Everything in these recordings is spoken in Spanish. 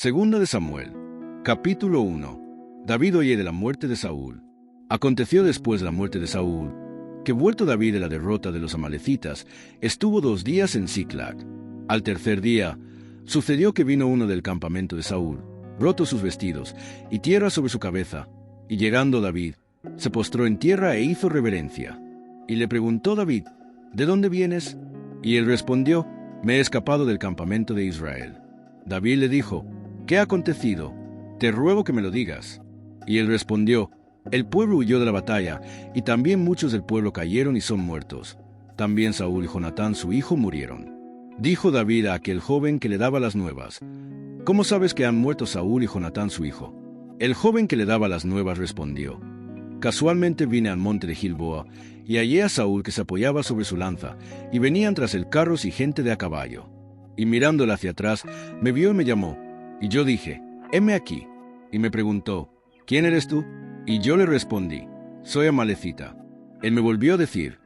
Segunda de Samuel, capítulo 1. David oye de la muerte de Saúl. Aconteció después de la muerte de Saúl, que vuelto David de la derrota de los amalecitas, estuvo 2 días en Siclag. Al tercer día, sucedió que vino uno del campamento de Saúl, roto sus vestidos, y tierra sobre su cabeza, y llegando David, se postró en tierra e hizo reverencia. Y le preguntó David, ¿de dónde vienes? Y él respondió, me he escapado del campamento de Israel. David le dijo, ¿qué ha acontecido? Te ruego que me lo digas. Y él respondió, el pueblo huyó de la batalla, y también muchos del pueblo cayeron y son muertos. También Saúl y Jonatán su hijo murieron. Dijo David a aquel joven que le daba las nuevas, ¿cómo sabes que han muerto Saúl y Jonatán su hijo? El joven que le daba las nuevas respondió, casualmente vine al monte de Gilboa, y hallé a Saúl que se apoyaba sobre su lanza, y venían tras él carros y gente de a caballo. Y mirándole hacia atrás, me vio y me llamó, y yo dije, heme aquí. Y me preguntó, ¿quién eres tú? Y yo le respondí, soy amalecita. Él me volvió a decir,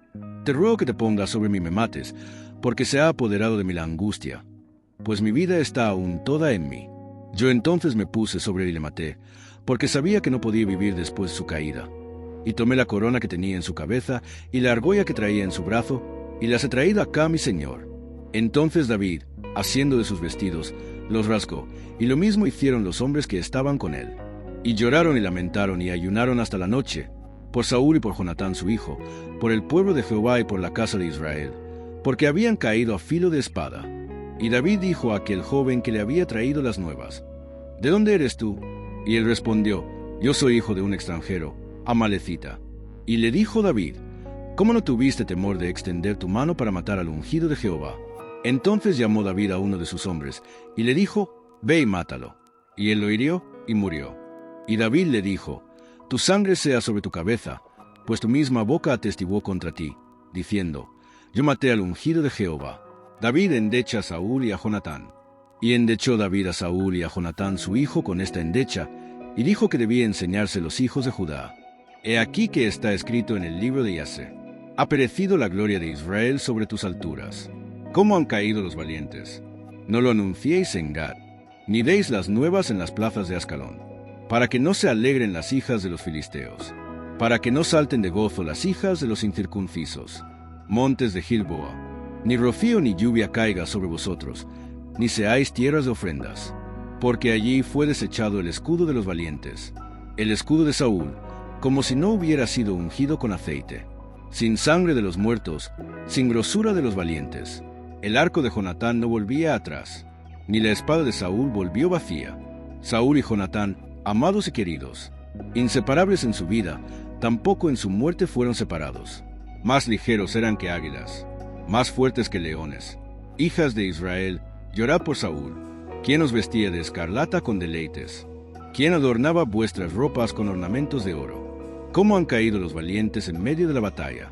te ruego que te pongas sobre mí y me mates, porque se ha apoderado de mí la angustia, pues mi vida está aún toda en mí. Yo entonces me puse sobre él y le maté, porque sabía que no podía vivir después de su caída. Y tomé la corona que tenía en su cabeza y la argolla que traía en su brazo, y las he traído acá a mi señor. Entonces David, haciendo de sus vestidos, los rasgó, y lo mismo hicieron los hombres que estaban con él. Y lloraron y lamentaron y ayunaron hasta la noche, por Saúl y por Jonatán su hijo, por el pueblo de Jehová y por la casa de Israel, porque habían caído a filo de espada. Y David dijo a aquel joven que le había traído las nuevas, ¿de dónde eres tú? Y él respondió, yo soy hijo de un extranjero, amalecita. Y le dijo David, ¿cómo no tuviste temor de extender tu mano para matar al ungido de Jehová? Entonces llamó David a uno de sus hombres, y le dijo, ve y mátalo. Y él lo hirió y murió. Y David le dijo, tu sangre sea sobre tu cabeza, pues tu misma boca atestiguó contra ti, diciendo, yo maté al ungido de Jehová. David endecha a Saúl y a Jonatán. Y endechó David a Saúl y a Jonatán su hijo con esta endecha, y dijo que debía enseñarse los hijos de Judá. He aquí que está escrito en el libro de Yase, ha perecido la gloria de Israel sobre tus alturas. ¿Cómo han caído los valientes? No lo anunciéis en Gad, ni deis las nuevas en las plazas de Ascalón, para que no se alegren las hijas de los filisteos, para que no salten de gozo las hijas de los incircuncisos. Montes de Gilboa, ni rocío ni lluvia caiga sobre vosotros, ni seáis tierras de ofrendas, porque allí fue desechado el escudo de los valientes, el escudo de Saúl, como si no hubiera sido ungido con aceite, sin sangre de los muertos, sin grosura de los valientes. El arco de Jonatán no volvía atrás, ni la espada de Saúl volvió vacía. Saúl y Jonatán, amados y queridos, inseparables en su vida, tampoco en su muerte fueron separados. Más ligeros eran que águilas, más fuertes que leones. Hijas de Israel, llorad por Saúl, quien os vestía de escarlata con deleites, quien adornaba vuestras ropas con ornamentos de oro. ¿Cómo han caído los valientes en medio de la batalla?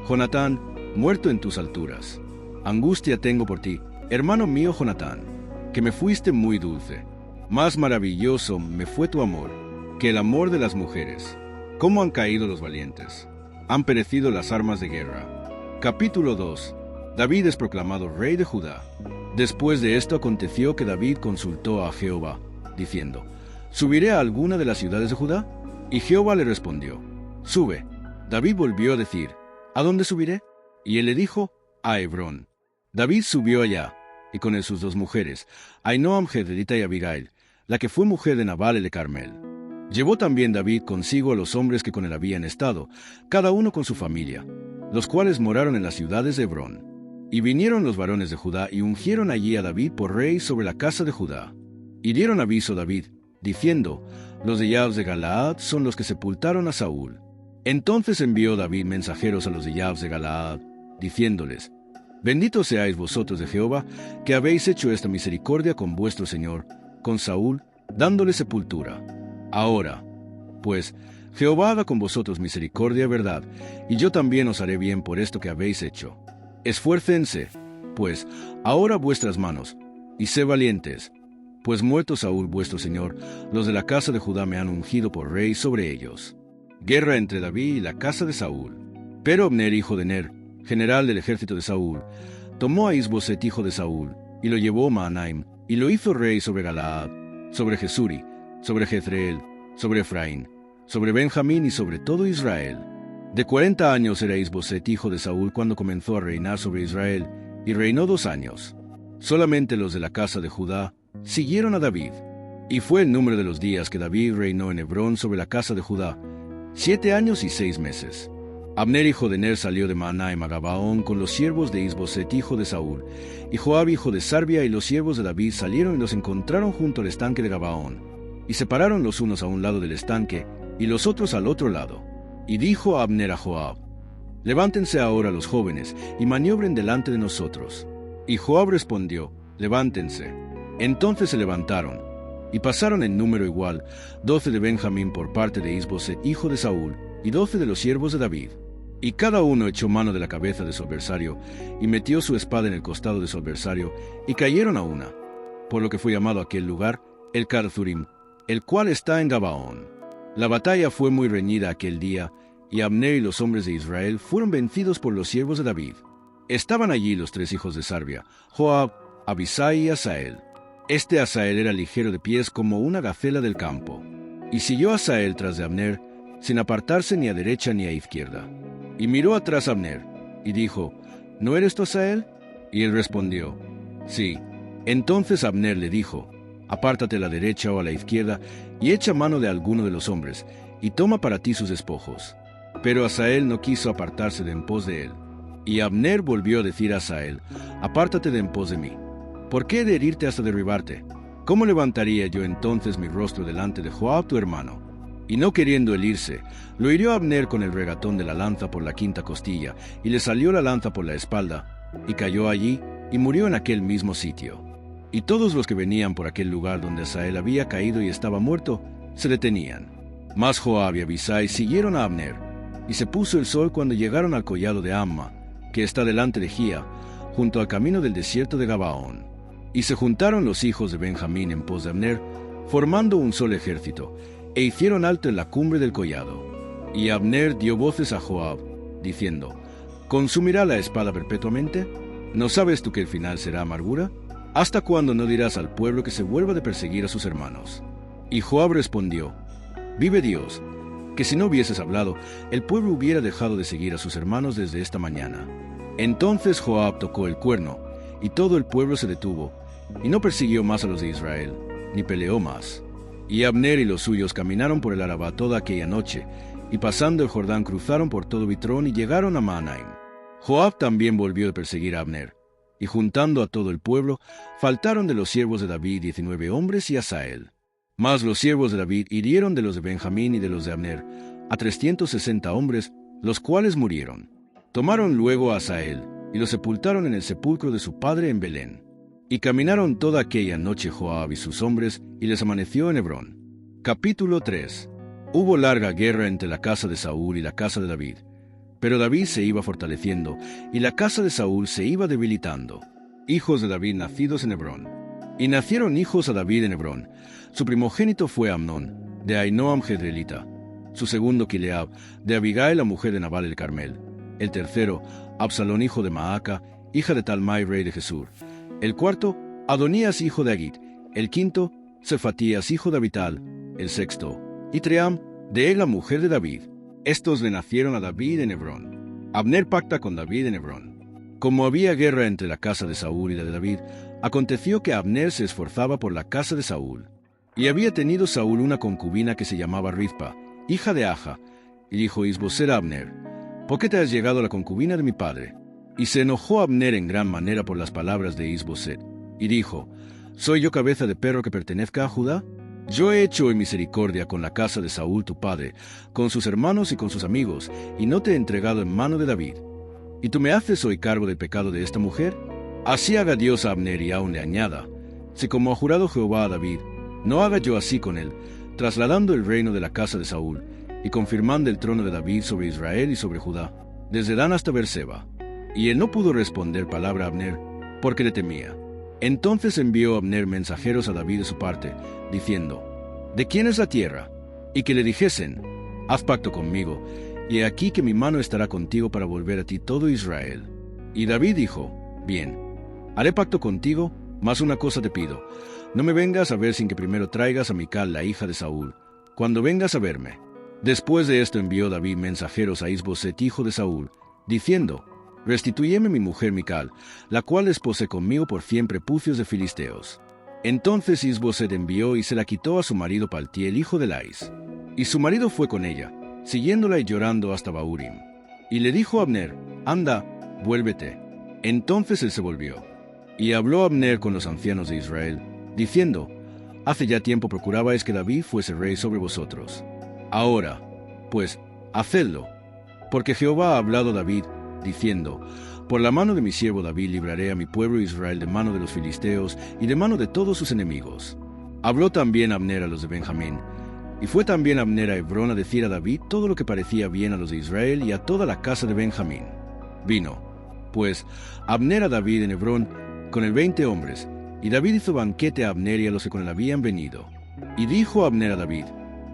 Jonatán, muerto en tus alturas. Angustia tengo por ti, hermano mío Jonatán, que me fuiste muy dulce. Más maravilloso me fue tu amor que el amor de las mujeres. ¿Cómo han caído los valientes? Han perecido las armas de guerra. Capítulo 2. David es proclamado rey de Judá. Después de esto aconteció que David consultó a Jehová, diciendo, ¿subiré a alguna de las ciudades de Judá? Y Jehová le respondió, sube. David volvió a decir, ¿a dónde subiré? Y él le dijo, a Hebrón. David subió allá, y con él sus 2 mujeres, Ahinoam Jezreelita y Abigail, la que fue mujer de Nabal el de Carmel. Llevó también David consigo a los hombres que con él habían estado, cada uno con su familia, los cuales moraron en las ciudades de Hebrón. Y vinieron los varones de Judá y ungieron allí a David por rey sobre la casa de Judá. Y dieron aviso a David, diciendo, los de Yabes de Galaad son los que sepultaron a Saúl. Entonces envió David mensajeros a los de Yabes de Galaad, diciéndoles, benditos seáis vosotros de Jehová, que habéis hecho esta misericordia con vuestro señor, con Saúl, dándole sepultura. Ahora, pues, Jehová haga con vosotros misericordia y verdad, y yo también os haré bien por esto que habéis hecho. Esfuércense, pues, ahora vuestras manos, y sé valientes, pues muerto Saúl vuestro señor, los de la casa de Judá me han ungido por rey sobre ellos. Guerra entre David y la casa de Saúl. Pero Abner, hijo de Ner, general del ejército de Saúl, tomó a Isboset, hijo de Saúl, y lo llevó a Mahanaim, y lo hizo rey sobre Galaad. sobre Jesuri, sobre Jezreel, sobre Efraín, sobre Benjamín y sobre todo Israel. De 40 años era Isboset hijo de Saúl cuando comenzó a reinar sobre Israel, y reinó 2 años. Solamente los de la casa de Judá siguieron a David. Y fue el número de los días que David reinó en Hebrón sobre la casa de Judá, 7 años y 6 meses. Abner hijo de Ner salió de Mahanaim a Gabaón con los siervos de Isboset hijo de Saúl, y Joab hijo de Sarbia y los siervos de David salieron y los encontraron junto al estanque de Gabaón, y separaron los unos a un lado del estanque y los otros al otro lado. Y dijo Abner a Joab: «Levántense ahora los jóvenes y maniobren delante de nosotros». Y Joab respondió: «Levántense». Entonces se levantaron, y pasaron en número igual, 12 de Benjamín por parte de Isboset hijo de Saúl, y 12 de los siervos de David. Y cada uno echó mano de la cabeza de su adversario, y metió su espada en el costado de su adversario, y cayeron a una, por lo que fue llamado aquel lugar el Carzurim, el cual está en Gabaón. La batalla fue muy reñida aquel día, y Abner y los hombres de Israel fueron vencidos por los siervos de David. Estaban allí los 3 hijos de Sarbia, Joab, Abisai y Asael. Este Asael era ligero de pies como una gacela del campo. Y siguió Asael tras de Abner, sin apartarse ni a derecha ni a izquierda. Y miró atrás Abner, y dijo: «¿No eres tú Asael?». Y él respondió: «Sí». Entonces Abner le dijo: «Apártate a la derecha o a la izquierda, y echa mano de alguno de los hombres, y toma para ti sus despojos». Pero Asael no quiso apartarse de en pos de él. Y Abner volvió a decir a Asael: «Apártate de en pos de mí. ¿Por qué he de herirte hasta derribarte? ¿Cómo levantaría yo entonces mi rostro delante de Joab tu hermano?». Y no queriendo él irse, lo hirió Abner con el regatón de la lanza por la 5ª costilla, y le salió la lanza por la espalda, y cayó allí, y murió en aquel mismo sitio. Y todos los que venían por aquel lugar donde Asael había caído y estaba muerto, se detenían. Mas Joab y Abisai siguieron a Abner, y se puso el sol cuando llegaron al collado de Amma, que está delante de Gía, junto al camino del desierto de Gabaón. Y se juntaron los hijos de Benjamín en pos de Abner, formando un solo ejército, e hicieron alto en la cumbre del collado. Y Abner dio voces a Joab, diciendo: «¿Consumirá la espada perpetuamente? ¿No sabes tú que el final será amargura? ¿Hasta cuándo no dirás al pueblo que se vuelva de perseguir a sus hermanos?». Y Joab respondió: «Vive Dios, que si no hubieses hablado, el pueblo hubiera dejado de seguir a sus hermanos desde esta mañana». Entonces Joab tocó el cuerno, y todo el pueblo se detuvo, y no persiguió más a los de Israel, ni peleó más. Y Abner y los suyos caminaron por el Arabá toda aquella noche, y pasando el Jordán cruzaron por todo Bitrón y llegaron a Mahanaim. Joab también volvió de perseguir a Abner, y juntando a todo el pueblo, faltaron de los siervos de David 19 hombres y Asael. Mas los siervos de David hirieron de los de Benjamín y de los de Abner a 360 hombres, los cuales murieron. Tomaron luego a Asael, y lo sepultaron en el sepulcro de su padre en Belén. Y caminaron toda aquella noche Joab y sus hombres, y les amaneció en Hebrón. Capítulo 3. Hubo larga guerra entre la casa de Saúl y la casa de David. Pero David se iba fortaleciendo, y la casa de Saúl se iba debilitando. Hijos de David nacidos en Hebrón. Y nacieron hijos a David en Hebrón. Su primogénito fue Amnón, de Ahinoam Jezreelita. Su segundo Kileab, de Abigail la mujer de Nabal el Carmel. El tercero, Absalón hijo de Maaca, hija de Talmai rey de Jesur. El cuarto, Adonías hijo de Agit. El quinto, Cefatías hijo de Abital. El sexto, Itream, de Ela mujer de David. Estos le nacieron a David en Hebrón. Abner pacta con David en Hebrón. Como había guerra entre la casa de Saúl y la de David, aconteció que Abner se esforzaba por la casa de Saúl. Y había tenido Saúl una concubina que se llamaba Rizpa, hija de Aja. Y dijo Isboset a Abner: «¿Por qué te has llegado a la concubina de mi padre?». Y se enojó Abner en gran manera por las palabras de Isboset, y dijo: «¿Soy yo cabeza de perro que pertenezca a Judá? Yo he hecho en misericordia con la casa de Saúl tu padre, con sus hermanos y con sus amigos, y no te he entregado en mano de David. ¿Y tú me haces hoy cargo del pecado de esta mujer? Así haga Dios a Abner y aún le añada, si como ha jurado Jehová a David, no haga yo así con él, trasladando el reino de la casa de Saúl, y confirmando el trono de David sobre Israel y sobre Judá, desde Dan hasta Beerseba». Y él no pudo responder palabra a Abner, porque le temía. Entonces envió Abner mensajeros a David de su parte, diciendo: «¿De quién es la tierra?». Y que le dijesen: «Haz pacto conmigo, y he aquí que mi mano estará contigo para volver a ti todo Israel». Y David dijo: «Bien, haré pacto contigo, mas una cosa te pido: no me vengas a ver sin que primero traigas a Mical, la hija de Saúl, cuando vengas a verme. Después de esto envió David mensajeros a Is-Boset, hijo de Saúl, diciendo: Restitúyeme mi mujer Mical, la cual desposé conmigo por 100 prepucios de filisteos. Entonces Is-Boset envió y se la quitó a su marido Paltiel, hijo de Lais. Y su marido fue con ella, siguiéndola y llorando hasta Bahurim. Y le dijo a Abner: Anda, vuélvete. Entonces él se volvió. Y habló Abner con los ancianos de Israel, diciendo: Hace ya tiempo procurabais que David fuese rey sobre vosotros. Ahora, pues, hacedlo, porque Jehová ha hablado a David, diciendo: Por la mano de mi siervo David libraré a mi pueblo Israel de mano de los filisteos y de mano de todos sus enemigos. Habló también Abner a los de Benjamín, y fue también Abner a Hebrón a decir a David todo lo que parecía bien a los de Israel y a toda la casa de Benjamín. Vino, pues, Abner a David en Hebrón con 20 hombres, y David hizo banquete a Abner y a los que con él habían venido. Y dijo Abner a David: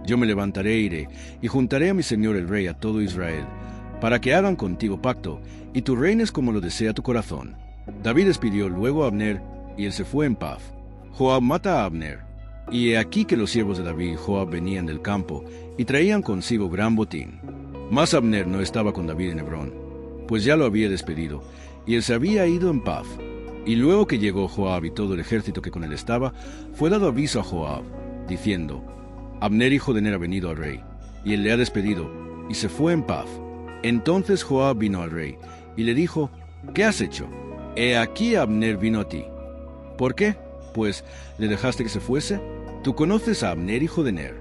Yo me levantaré e iré, y juntaré a mi señor el rey a todo Israel, para que hagan contigo pacto, y tú reines como lo desea tu corazón. David despidió luego a Abner, y él se fue en paz. Joab mata a Abner. Y he aquí que los siervos de David y Joab venían del campo, y traían consigo gran botín. Mas Abner no estaba con David en Hebrón, pues ya lo había despedido, y él se había ido en paz. Y luego que llegó Joab y todo el ejército que con él estaba, fue dado aviso a Joab, diciendo: Abner hijo de Ner ha venido al rey, y él le ha despedido, y se fue en paz. Entonces Joab vino al rey, y le dijo: ¿Qué has hecho? He aquí Abner vino a ti. ¿Por qué? Pues, ¿le dejaste que se fuese? Tú conoces a Abner hijo de Ner.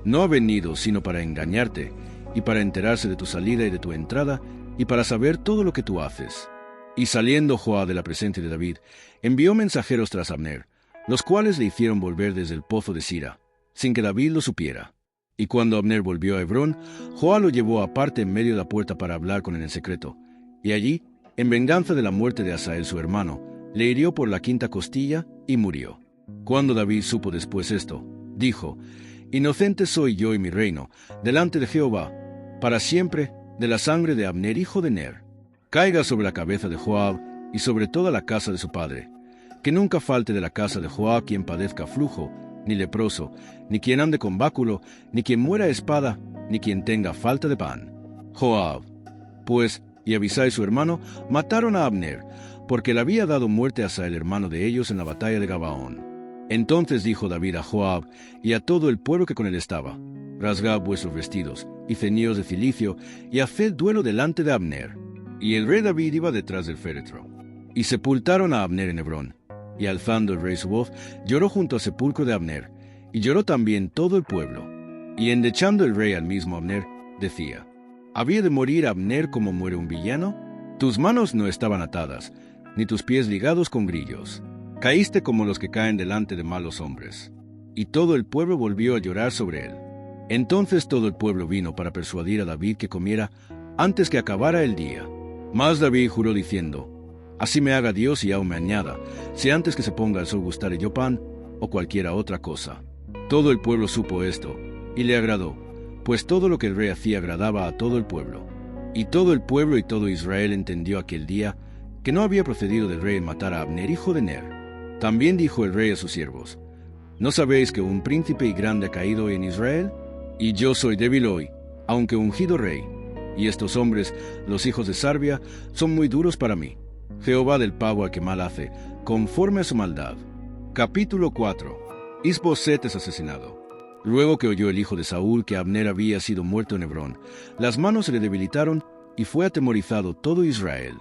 No ha venido sino para engañarte, y para enterarse de tu salida y de tu entrada, y para saber todo lo que tú haces. Y saliendo Joab de la presencia de David, envió mensajeros tras Abner, los cuales le hicieron volver desde el pozo de Sira, sin que David lo supiera. Y cuando Abner volvió a Hebrón, Joab lo llevó aparte en medio de la puerta para hablar con él en secreto. Y allí, en venganza de la muerte de Asael su hermano, le hirió por la 5ª costilla y murió. Cuando David supo después esto, dijo: Inocente soy yo y mi reino, delante de Jehová, para siempre, de la sangre de Abner hijo de Ner. Caiga sobre la cabeza de Joab y sobre toda la casa de su padre. Que nunca falte de la casa de Joab quien padezca flujo, ni leproso, ni quien ande con báculo, ni quien muera a espada, ni quien tenga falta de pan. Joab, pues, y Abisai su hermano, mataron a Abner, porque le había dado muerte a Asael hermano de ellos en la batalla de Gabaón. Entonces dijo David a Joab y a todo el pueblo que con él estaba: Rasgad vuestros vestidos, y ceñíos de cilicio, y haced duelo delante de Abner. Y el rey David iba detrás del féretro. Y sepultaron a Abner en Hebrón. Y alzando el rey su voz, lloró junto al sepulcro de Abner, y lloró también todo el pueblo. Y endechando el rey al mismo Abner, decía: ¿Había de morir Abner como muere un villano? Tus manos no estaban atadas, ni tus pies ligados con grillos. Caíste como los que caen delante de malos hombres. Y todo el pueblo volvió a llorar sobre él. Entonces todo el pueblo vino para persuadir a David que comiera antes que acabara el día. Mas David juró diciendo: Así me haga Dios y aún me añada, si antes que se ponga el sol gustare yo pan, o cualquiera otra cosa. Todo el pueblo supo esto, y le agradó, pues todo lo que el rey hacía agradaba a todo el pueblo. Y todo el pueblo y todo Israel entendió aquel día que no había procedido del rey en matar a Abner hijo de Ner. También dijo el rey a sus siervos: ¿No sabéis que un príncipe y grande ha caído hoy en Israel? Y yo soy débil hoy, aunque ungido rey. Y estos hombres, los hijos de Sarbia, son muy duros para mí. Jehová del pago al que mal hace, conforme a su maldad. Capítulo 4. Is-Boset es asesinado. Luego que oyó el hijo de Saúl que Abner había sido muerto en Hebrón, las manos se le debilitaron y fue atemorizado todo Israel.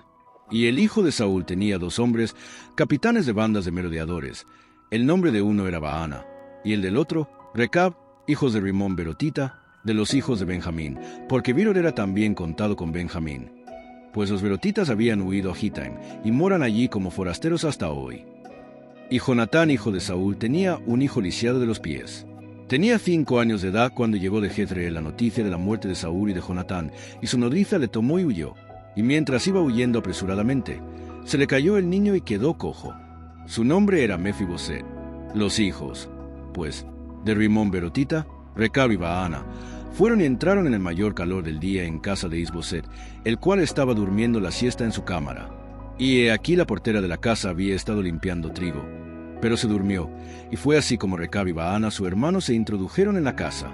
Y el hijo de Saúl tenía 2 hombres, capitanes de bandas de merodeadores. El nombre de uno era Baana, y el del otro, Recab, hijos de Rimón Berotita, de los hijos de Benjamín, porque Viror era también contado con Benjamín. Pues los berotitas habían huido a Gitaim, y moran allí como forasteros hasta hoy. Y Jonatán, hijo de Saúl, tenía un hijo lisiado de los pies. Tenía 5 años de edad cuando llegó de Jezreel la noticia de la muerte de Saúl y de Jonatán, y su nodriza le tomó y huyó. Y mientras iba huyendo apresuradamente, se le cayó el niño y quedó cojo. Su nombre era Mefiboset. Los hijos, pues, de Rimón Berotita, Recab y Baana, fueron y entraron en el mayor calor del día en casa de Is-Boset, el cual estaba durmiendo la siesta en su cámara. Y he aquí la portera de la casa había estado limpiando trigo. pero se durmió, y fue así como Recab y Baana, su hermano, se introdujeron en la casa.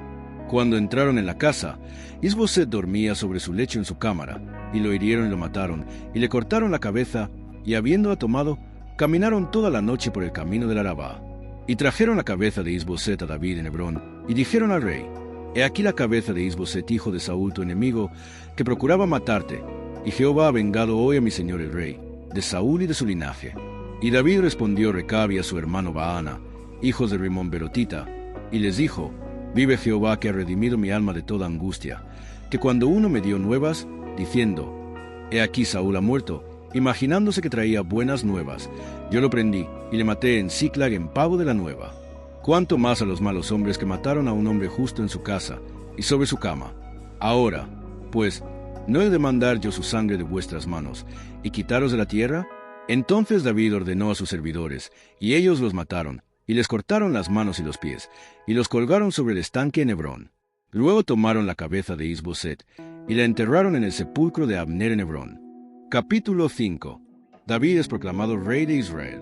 Cuando entraron en la casa, Is-Boseth dormía sobre su lecho en su cámara, y lo hirieron y lo mataron, y le cortaron la cabeza, y habiéndola tomado, caminaron toda la noche por el camino del Arabá. Y trajeron la cabeza de Is-Boseth a David en Hebrón, y dijeron al rey: He aquí la cabeza de Is-Boseth, hijo de Saúl tu enemigo, que procuraba matarte, y Jehová ha vengado hoy a mi señor el rey, de Saúl y de su linaje. Y David respondió a Recab y a su hermano Baana, hijos de Rimón Berotita, y les dijo: Vive Jehová, que ha redimido mi alma de toda angustia, que cuando uno me dio nuevas, diciendo: He aquí Saúl ha muerto, imaginándose que traía buenas nuevas, yo lo prendí y le maté en Siclag en pago de la nueva. Cuánto más a los malos hombres que mataron a un hombre justo en su casa y sobre su cama. Ahora, pues, ¿no he de mandar yo su sangre de vuestras manos y quitaros de la tierra? Entonces David ordenó a sus servidores, y ellos los mataron, y les cortaron las manos y los pies, y los colgaron sobre el estanque en Hebrón. Luego tomaron la cabeza de Is-Boseth, y la enterraron en el sepulcro de Abner en Hebrón. Capítulo 5. David es proclamado rey de Israel.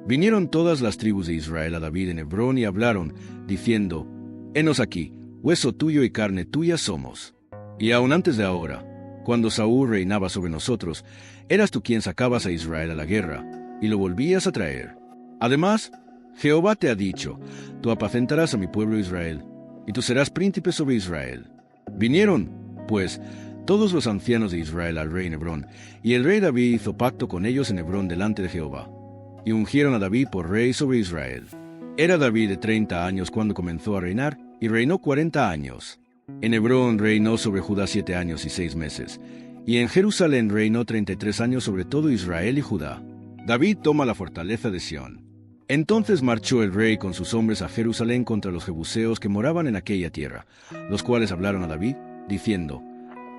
Vinieron todas las tribus de Israel a David en Hebrón y hablaron, diciendo: Henos aquí, hueso tuyo y carne tuya somos. Y aun antes de ahora, cuando Saúl reinaba sobre nosotros, eras tú quien sacabas a Israel a la guerra, y lo volvías a traer. Además, Jehová te ha dicho: Tú apacentarás a mi pueblo Israel, y tú serás príncipe sobre Israel. Vinieron, pues, todos los ancianos de Israel al rey en Hebrón, y el rey David hizo pacto con ellos en Hebrón delante de Jehová, y ungieron a David por rey sobre Israel. Era David de 30 años cuando comenzó a reinar, y reinó 40 años. En Hebrón reinó sobre Judá 7 años y 6 meses, y en Jerusalén reinó 33 años sobre todo Israel y Judá. David toma la fortaleza de Sión. Entonces marchó el rey con sus hombres a Jerusalén contra los jebuseos que moraban en aquella tierra, los cuales hablaron a David, diciendo: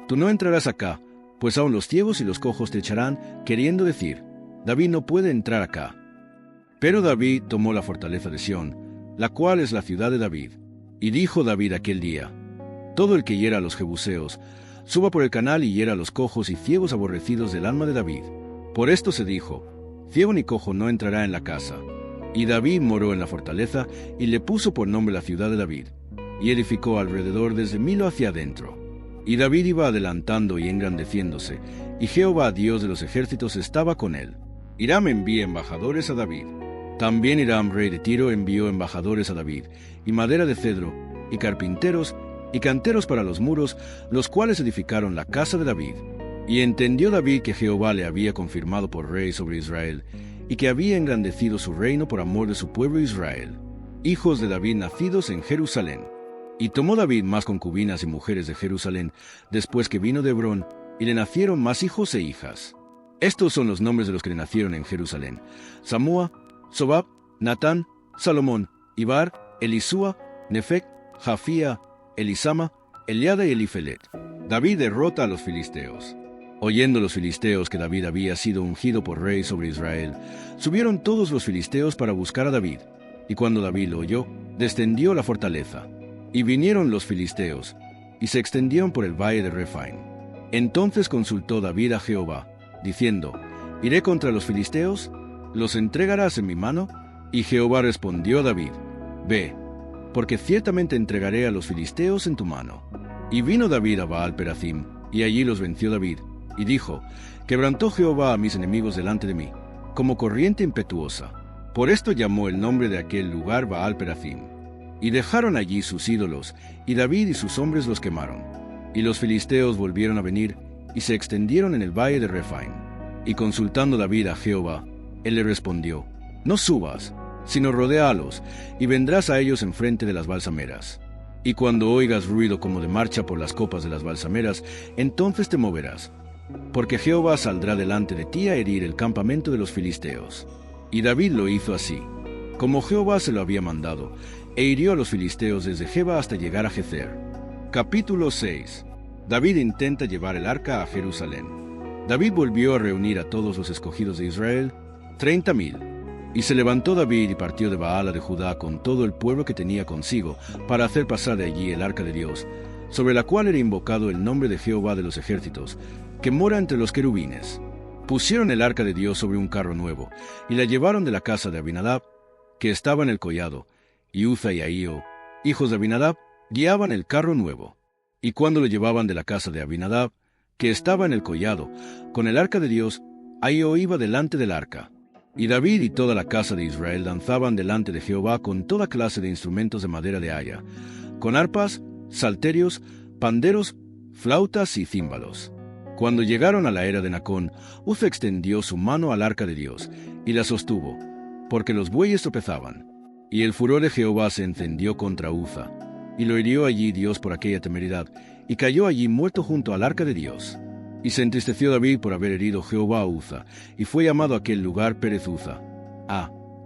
Tú no entrarás acá, pues aun los ciegos y los cojos te echarán, queriendo decir: David no puede entrar acá. Pero David tomó la fortaleza de Sión, la cual es la ciudad de David. Y dijo David aquel día: Todo el que hiera a los jebuseos, suba por el canal y hiera a los cojos y ciegos aborrecidos del alma de David. Por esto se dijo: Ciego ni cojo no entrará en la casa. Y David moró en la fortaleza, y le puso por nombre la ciudad de David, y edificó alrededor desde Milo hacia adentro. Y David iba adelantando y engrandeciéndose, y Jehová Dios de los ejércitos estaba con él. Hiram envía embajadores a David. También Hiram, rey de Tiro, envió embajadores a David, y madera de cedro, y carpinteros, y canteros para los muros, los cuales edificaron la casa de David. Y entendió David que Jehová le había confirmado por rey sobre Israel, y que había engrandecido su reino por amor de su pueblo Israel, hijos de David nacidos en Jerusalén. Y tomó David más concubinas y mujeres de Jerusalén, después que vino de Hebrón, y le nacieron más hijos e hijas. Estos son los nombres de los que le nacieron en Jerusalén: Samúa, Sobab, Natán, Salomón, Ibar, Elisúa, Nefec, Jafía, Elisama, Eliada y Elifelet. David derrota a los filisteos. Oyendo los filisteos que David había sido ungido por rey sobre Israel, subieron todos los filisteos para buscar a David. Y cuando David lo oyó, descendió la fortaleza. Y vinieron los filisteos, y se extendieron por el valle de Refaim. Entonces consultó David a Jehová, diciendo: ¿Iré contra los filisteos? ¿Los entregarás en mi mano? Y Jehová respondió a David: Ve, porque ciertamente entregaré a los filisteos en tu mano. Y vino David a Baal-Perathim, y allí los venció David, y dijo: Quebrantó Jehová a mis enemigos delante de mí, como corriente impetuosa. Por esto llamó el nombre de aquel lugar Baal-Perathim. Y dejaron allí sus ídolos, y David y sus hombres los quemaron. Y los filisteos volvieron a venir, y se extendieron en el valle de Refaim. Y consultando David a Jehová, él le respondió: No subas, sino rodéalos, y vendrás a ellos enfrente de las balsameras. Y cuando oigas ruido como de marcha por las copas de las balsameras, entonces te moverás, porque Jehová saldrá delante de ti a herir el campamento de los filisteos. Y David lo hizo así, como Jehová se lo había mandado, e hirió a los filisteos desde Geba hasta llegar a Gezer. Capítulo 6. David intenta llevar el arca a Jerusalén. David volvió a reunir a todos los escogidos de Israel, 30,000. Y se levantó David y partió de Baala de Judá con todo el pueblo que tenía consigo, para hacer pasar de allí el arca de Dios, sobre la cual era invocado el nombre de Jehová de los ejércitos, que mora entre los querubines. Pusieron el arca de Dios sobre un carro nuevo, y la llevaron de la casa de Abinadab, que estaba en el collado, y Uza y Ahío, hijos de Abinadab, guiaban el carro nuevo. Y cuando lo llevaban de la casa de Abinadab, que estaba en el collado, con el arca de Dios, Ahío iba delante del arca. Y David y toda la casa de Israel danzaban delante de Jehová con toda clase de instrumentos de madera de haya, con arpas, salterios, panderos, flautas y címbalos. Cuando llegaron a la era de Nacón, Uza extendió su mano al arca de Dios, y la sostuvo, porque los bueyes tropezaban. Y el furor de Jehová se encendió contra Uza, y lo hirió allí Dios por aquella temeridad, y cayó allí muerto junto al arca de Dios. Y se entristeció David por haber herido Jehová a Uza, y fue llamado aquel lugar Perez Uza.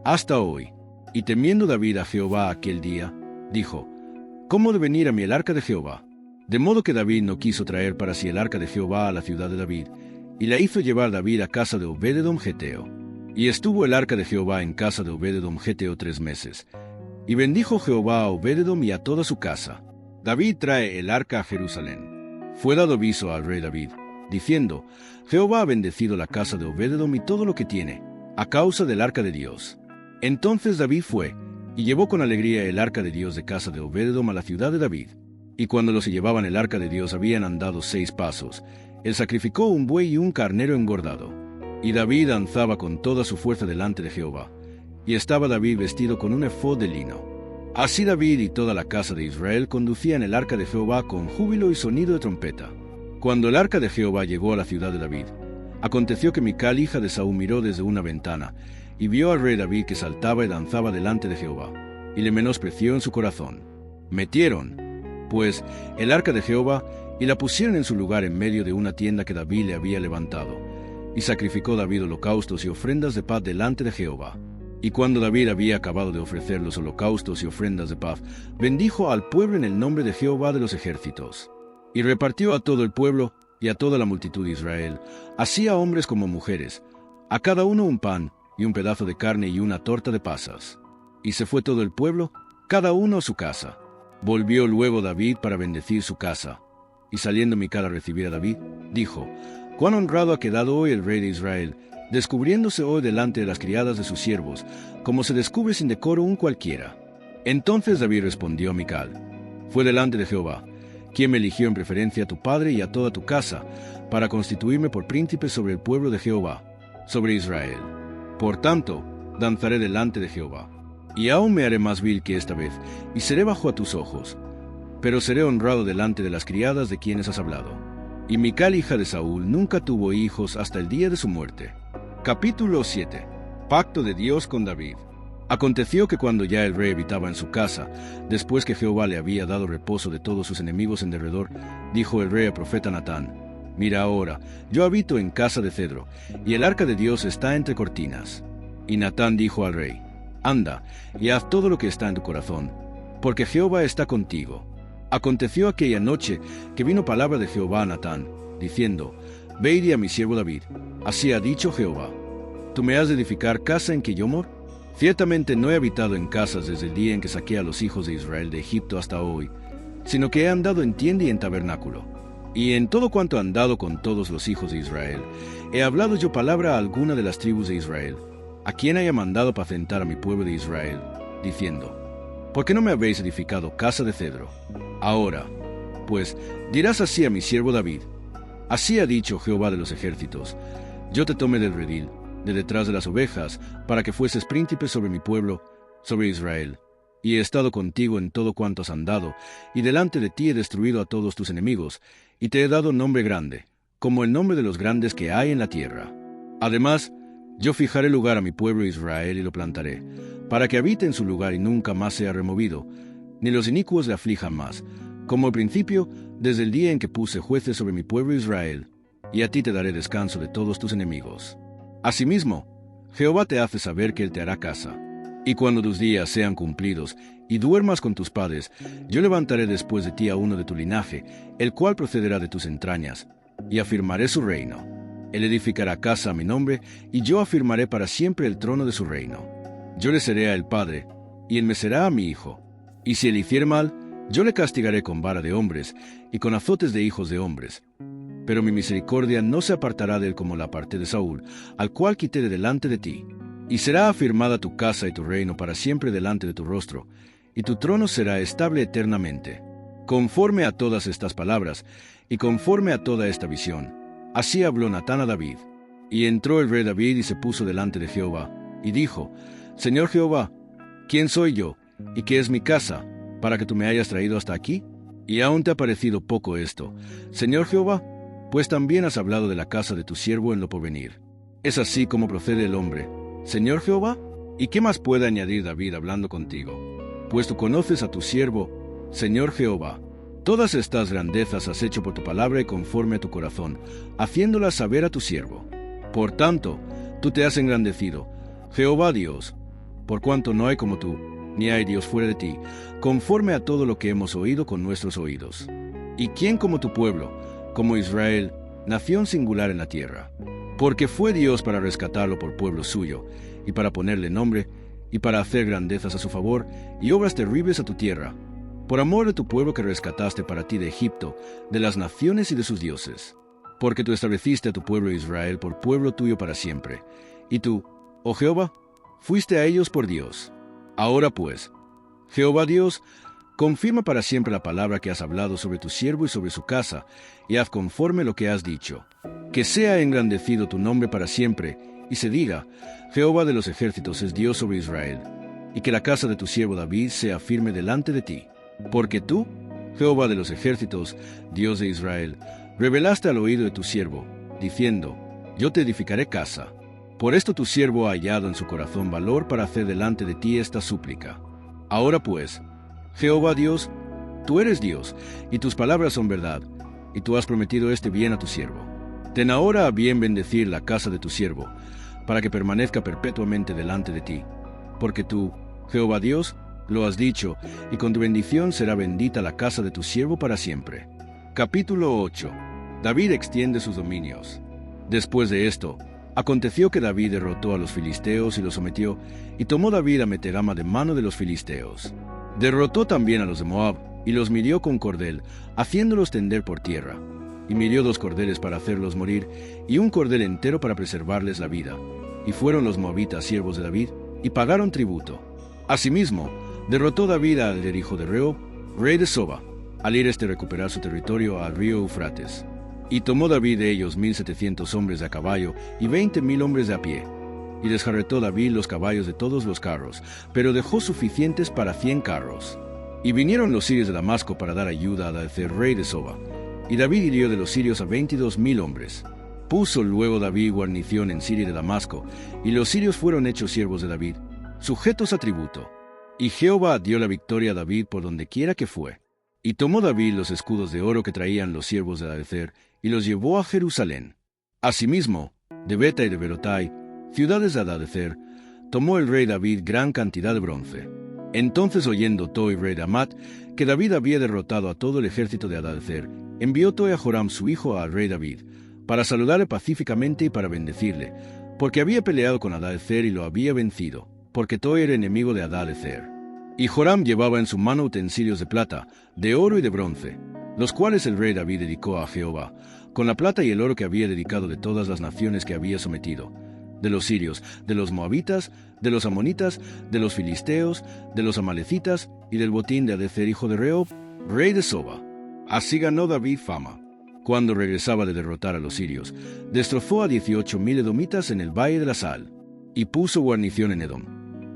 Hasta hoy. Y temiendo David a Jehová aquel día, dijo, ¿cómo de venir a mí el arca de Jehová? De modo que David no quiso traer para sí el arca de Jehová a la ciudad de David, y la hizo llevar David a casa de Obed-edom geteo. Y estuvo el arca de Jehová en casa de Obed-edom geteo 3 meses. Y bendijo Jehová a Obed-edom y a toda su casa. David trae el arca a Jerusalén. Fue dado aviso al rey David, diciendo, Jehová ha bendecido la casa de Obed-edom y todo lo que tiene, a causa del arca de Dios. Entonces David fue, y llevó con alegría el arca de Dios de casa de Obed-edom a la ciudad de David. Y cuando los que llevaban el arca de Dios habían andado 6 pasos, él sacrificó un buey y un carnero engordado. Y David danzaba con toda su fuerza delante de Jehová. Y estaba David vestido con un efod de lino. Así David y toda la casa de Israel conducían el arca de Jehová con júbilo y sonido de trompeta. Cuando el arca de Jehová llegó a la ciudad de David, aconteció que Mical, hija de Saúl, miró desde una ventana, y vio al rey David que saltaba y danzaba delante de Jehová, y le menospreció en su corazón. Metieron, pues, el arca de Jehová, y la pusieron en su lugar en medio de una tienda que David le había levantado. Y sacrificó David holocaustos y ofrendas de paz delante de Jehová. Y cuando David había acabado de ofrecer los holocaustos y ofrendas de paz, bendijo al pueblo en el nombre de Jehová de los ejércitos. Y repartió a todo el pueblo y a toda la multitud de Israel, así a hombres como mujeres, a cada uno un pan y un pedazo de carne y una torta de pasas. Y se fue todo el pueblo, cada uno a su casa. Volvió luego David para bendecir su casa. Y saliendo Mical a recibir a David, dijo, «Cuán honrado ha quedado hoy el rey de Israel, descubriéndose hoy delante de las criadas de sus siervos, como se descubre sin decoro un cualquiera». Entonces David respondió a Mical, «Fue delante de Jehová, quien me eligió en preferencia a tu padre y a toda tu casa, para constituirme por príncipe sobre el pueblo de Jehová, sobre Israel. Por tanto, danzaré delante de Jehová. Y aún me haré más vil que esta vez, y seré bajo a tus ojos. Pero seré honrado delante de las criadas de quienes has hablado». Y Mical, hija de Saúl, nunca tuvo hijos hasta el día de su muerte. Capítulo 7. Pacto de Dios con David. Aconteció que cuando ya el rey habitaba en su casa, después que Jehová le había dado reposo de todos sus enemigos en derredor, dijo el rey al profeta Natán, «Mira ahora, yo habito en casa de cedro, y el arca de Dios está entre cortinas». Y Natán dijo al rey, «Anda, y haz todo lo que está en tu corazón, porque Jehová está contigo». Aconteció aquella noche que vino palabra de Jehová a Natán, diciendo, «Ve y di a mi siervo David, así ha dicho Jehová, ¿tú me has de edificar casa en que yo mor? Ciertamente no he habitado en casas desde el día en que saqué a los hijos de Israel de Egipto hasta hoy, sino que he andado en tienda y en tabernáculo. Y en todo cuanto he andado con todos los hijos de Israel, he hablado yo palabra a alguna de las tribus de Israel, a quien haya mandado apacentar a mi pueblo de Israel, diciendo, ¿por qué no me habéis edificado casa de cedro? Ahora, pues, dirás así a mi siervo David, así ha dicho Jehová de los ejércitos, yo te tomé del redil, de detrás de las ovejas, para que fueses príncipe sobre mi pueblo, sobre Israel. Y he estado contigo en todo cuanto has andado, y delante de ti he destruido a todos tus enemigos, y te he dado nombre grande, como el nombre de los grandes que hay en la tierra. Además, yo fijaré lugar a mi pueblo Israel y lo plantaré, para que habite en su lugar y nunca más sea removido, ni los inicuos le aflijan más, como al principio, desde el día en que puse jueces sobre mi pueblo Israel, y a ti te daré descanso de todos tus enemigos. Asimismo, Jehová te hace saber que él te hará casa. Y cuando tus días sean cumplidos, y duermas con tus padres, yo levantaré después de ti a uno de tu linaje, el cual procederá de tus entrañas, y afirmaré su reino. Él edificará casa a mi nombre, y yo afirmaré para siempre el trono de su reino. Yo le seré a él padre, y él me será a mi hijo. Y si él hiciere mal, yo le castigaré con vara de hombres, y con azotes de hijos de hombres. Pero mi misericordia no se apartará de él como la aparté de Saúl, al cual quité de delante de ti. Y será afirmada tu casa y tu reino para siempre delante de tu rostro, y tu trono será estable eternamente. Conforme a todas estas palabras, y conforme a toda esta visión, así habló Natán a David. Y entró el rey David y se puso delante de Jehová, y dijo: Señor Jehová, ¿quién soy yo, y qué es mi casa, para que tú me hayas traído hasta aquí? ¿Y aún te ha parecido poco esto, Señor Jehová? Pues también has hablado de la casa de tu siervo en lo porvenir. ¿Es así como procede el hombre, Señor Jehová? ¿Y qué más puede añadir David hablando contigo? Pues tú conoces a tu siervo, Señor Jehová. Todas estas grandezas has hecho por tu palabra y conforme a tu corazón, haciéndolas saber a tu siervo. Por tanto, tú te has engrandecido, Jehová Dios, por cuanto no hay como tú, ni hay Dios fuera de ti, conforme a todo lo que hemos oído con nuestros oídos. ¿Y quién como tu pueblo, como Israel, nación singular en la tierra? Porque fue Dios para rescatarlo por pueblo suyo, y para ponerle nombre, y para hacer grandezas a su favor, y obras terribles a tu tierra, por amor de tu pueblo que rescataste para ti de Egipto, de las naciones y de sus dioses. Porque tú estableciste a tu pueblo Israel por pueblo tuyo para siempre, y tú, oh Jehová, fuiste a ellos por Dios. Ahora pues, Jehová Dios, confirma para siempre la palabra que has hablado sobre tu siervo y sobre su casa, y haz conforme lo que has dicho. Que sea engrandecido tu nombre para siempre, y se diga: Jehová de los ejércitos es Dios sobre Israel, y que la casa de tu siervo David sea firme delante de ti. Porque tú, Jehová de los ejércitos, Dios de Israel, revelaste al oído de tu siervo, diciendo: Yo te edificaré casa. Por esto tu siervo ha hallado en su corazón valor para hacer delante de ti esta súplica. Ahora pues, Jehová Dios, tú eres Dios, y tus palabras son verdad, y tú has prometido este bien a tu siervo. Ten ahora a bien bendecir la casa de tu siervo, para que permanezca perpetuamente delante de ti. Porque tú, Jehová Dios, lo has dicho, y con tu bendición será bendita la casa de tu siervo para siempre. Capítulo 8. David extiende sus dominios. Después de esto, aconteció que David derrotó a los filisteos y los sometió, y tomó David a Metegama de mano de los filisteos. Derrotó también a los de Moab, y los hirió con cordel, haciéndolos tender por tierra. Y hirió 2 cordeles para hacerlos morir, y un cordel entero para preservarles la vida. Y fueron los moabitas siervos de David, y pagaron tributo. Asimismo, derrotó David a Adler hijo de Reo, rey de Soba, al ir recuperar su territorio al río Eufrates. Y tomó David de ellos 1,700 hombres de a caballo y 20,000 hombres de a pie. Y desjarretó David los caballos de todos los carros, pero dejó suficientes para 100 carros. Y vinieron los sirios de Damasco para dar ayuda a Hadadezer, rey de Soba. Y David hirió de los sirios a 22,000 hombres. Puso luego David guarnición en Siria de Damasco, y los sirios fueron hechos siervos de David, sujetos a tributo. Y Jehová dio la victoria a David por donde quiera que fue. Y tomó David los escudos de oro que traían los siervos de Hadadezer, y los llevó a Jerusalén. Asimismo, de Beta y de Berotai, ciudades de Hadadezer, tomó el rey David gran cantidad de bronce. Entonces, oyendo Toi, rey de Amat, que David había derrotado a todo el ejército de Hadadezer, envió Toi a Joram su hijo al rey David, para saludarle pacíficamente y para bendecirle, porque había peleado con Hadadezer y lo había vencido, porque Toi era enemigo de Hadadezer. Y Joram llevaba en su mano utensilios de plata, de oro y de bronce, los cuales el rey David dedicó a Jehová, con la plata y el oro que había dedicado de todas las naciones que había sometido, de los sirios, de los moabitas, de los amonitas, de los filisteos, de los amalecitas, y del botín de Hadadezer hijo de Reo, rey de Soba. Así ganó David fama. Cuando regresaba de derrotar a los sirios, destrozó a 18,000 edomitas en el valle de la Sal, y puso guarnición en Edom.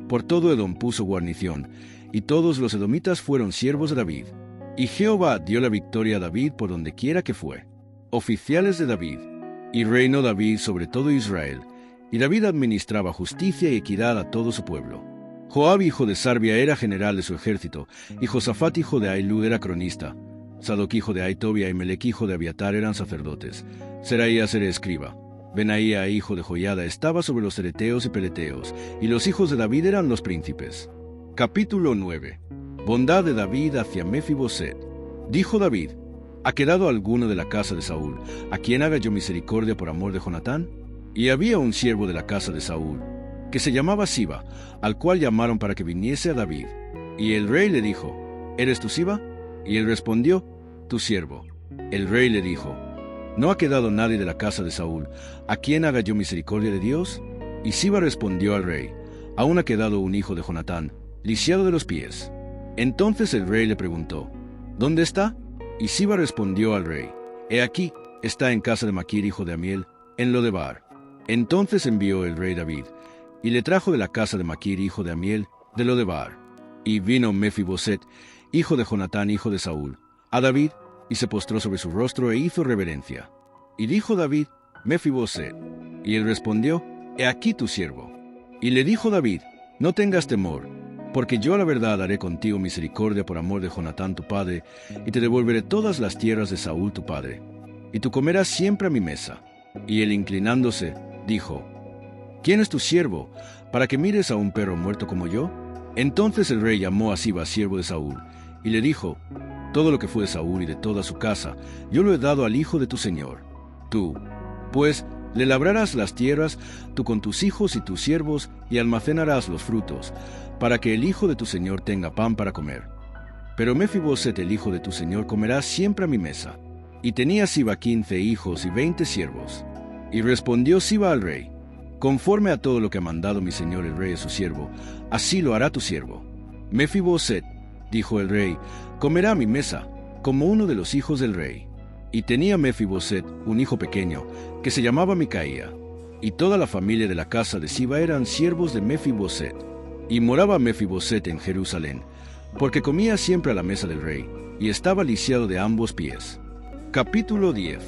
Por todo Edom puso guarnición, y todos los edomitas fueron siervos de David. Y Jehová dio la victoria a David por donde quiera que fue. Oficiales de David. Y reinó David sobre todo Israel, y David administraba justicia y equidad a todo su pueblo. Joab hijo de Sarbia era general de su ejército, y Josafat hijo de Ahilud era cronista. Sadoc hijo de Ahitobia y Melec hijo de Abiatar eran sacerdotes. Seraías era escriba. Benaía hijo de Joiada estaba sobre los cereteos y peleteos, y los hijos de David eran los príncipes. Capítulo 9. Bondad de David hacia Mefiboset. Dijo David: ¿Ha quedado alguno de la casa de Saúl, a quien haga yo misericordia por amor de Jonatán? Y había un siervo de la casa de Saúl, que se llamaba Siba, al cual llamaron para que viniese a David. Y el rey le dijo: ¿Eres tú Siba? Y él respondió: Tu siervo. El rey le dijo: ¿No ha quedado nadie de la casa de Saúl, a quien haga yo misericordia de Dios? Y Siba respondió al rey: aún ha quedado un hijo de Jonatán, lisiado de los pies. Entonces el rey le preguntó: ¿dónde está? Y Siba respondió al rey: he aquí, está en casa de Maquir, hijo de Amiel, en Lodebar. Entonces envió el rey David, y le trajo de la casa de Maquir, hijo de Amiel, de Lodebar. Y vino Mefiboset, hijo de Jonatán, hijo de Saúl, a David, y se postró sobre su rostro e hizo reverencia. Y dijo David: Mefiboset. Y él respondió: he aquí tu siervo. Y le dijo David: no tengas temor, porque yo a la verdad haré contigo misericordia por amor de Jonatán tu padre, y te devolveré todas las tierras de Saúl tu padre, y tú comerás siempre a mi mesa. Y él, inclinándose, dijo: ¿quién es tu siervo, para que mires a un perro muerto como yo? Entonces el rey llamó a Siba, siervo de Saúl, y le dijo: todo lo que fue de Saúl y de toda su casa, yo lo he dado al hijo de tu señor. Tú, pues, le labrarás las tierras, tú con tus hijos y tus siervos, y almacenarás los frutos, para que el hijo de tu señor tenga pan para comer. Pero Mefiboset, el hijo de tu señor, comerá siempre a mi mesa. Y tenía Siba 15 hijos y 20 siervos. Y respondió Siba al rey: conforme a todo lo que ha mandado mi señor el rey a su siervo, así lo hará tu siervo. Mefiboset, dijo el rey, comerá a mi mesa, como uno de los hijos del rey. Y tenía Mefiboset un hijo pequeño, que se llamaba Micaía. Y toda la familia de la casa de Siba eran siervos de Mefiboset. Y moraba Mefiboset en Jerusalén, porque comía siempre a la mesa del rey, y estaba lisiado de ambos pies. Capítulo 10.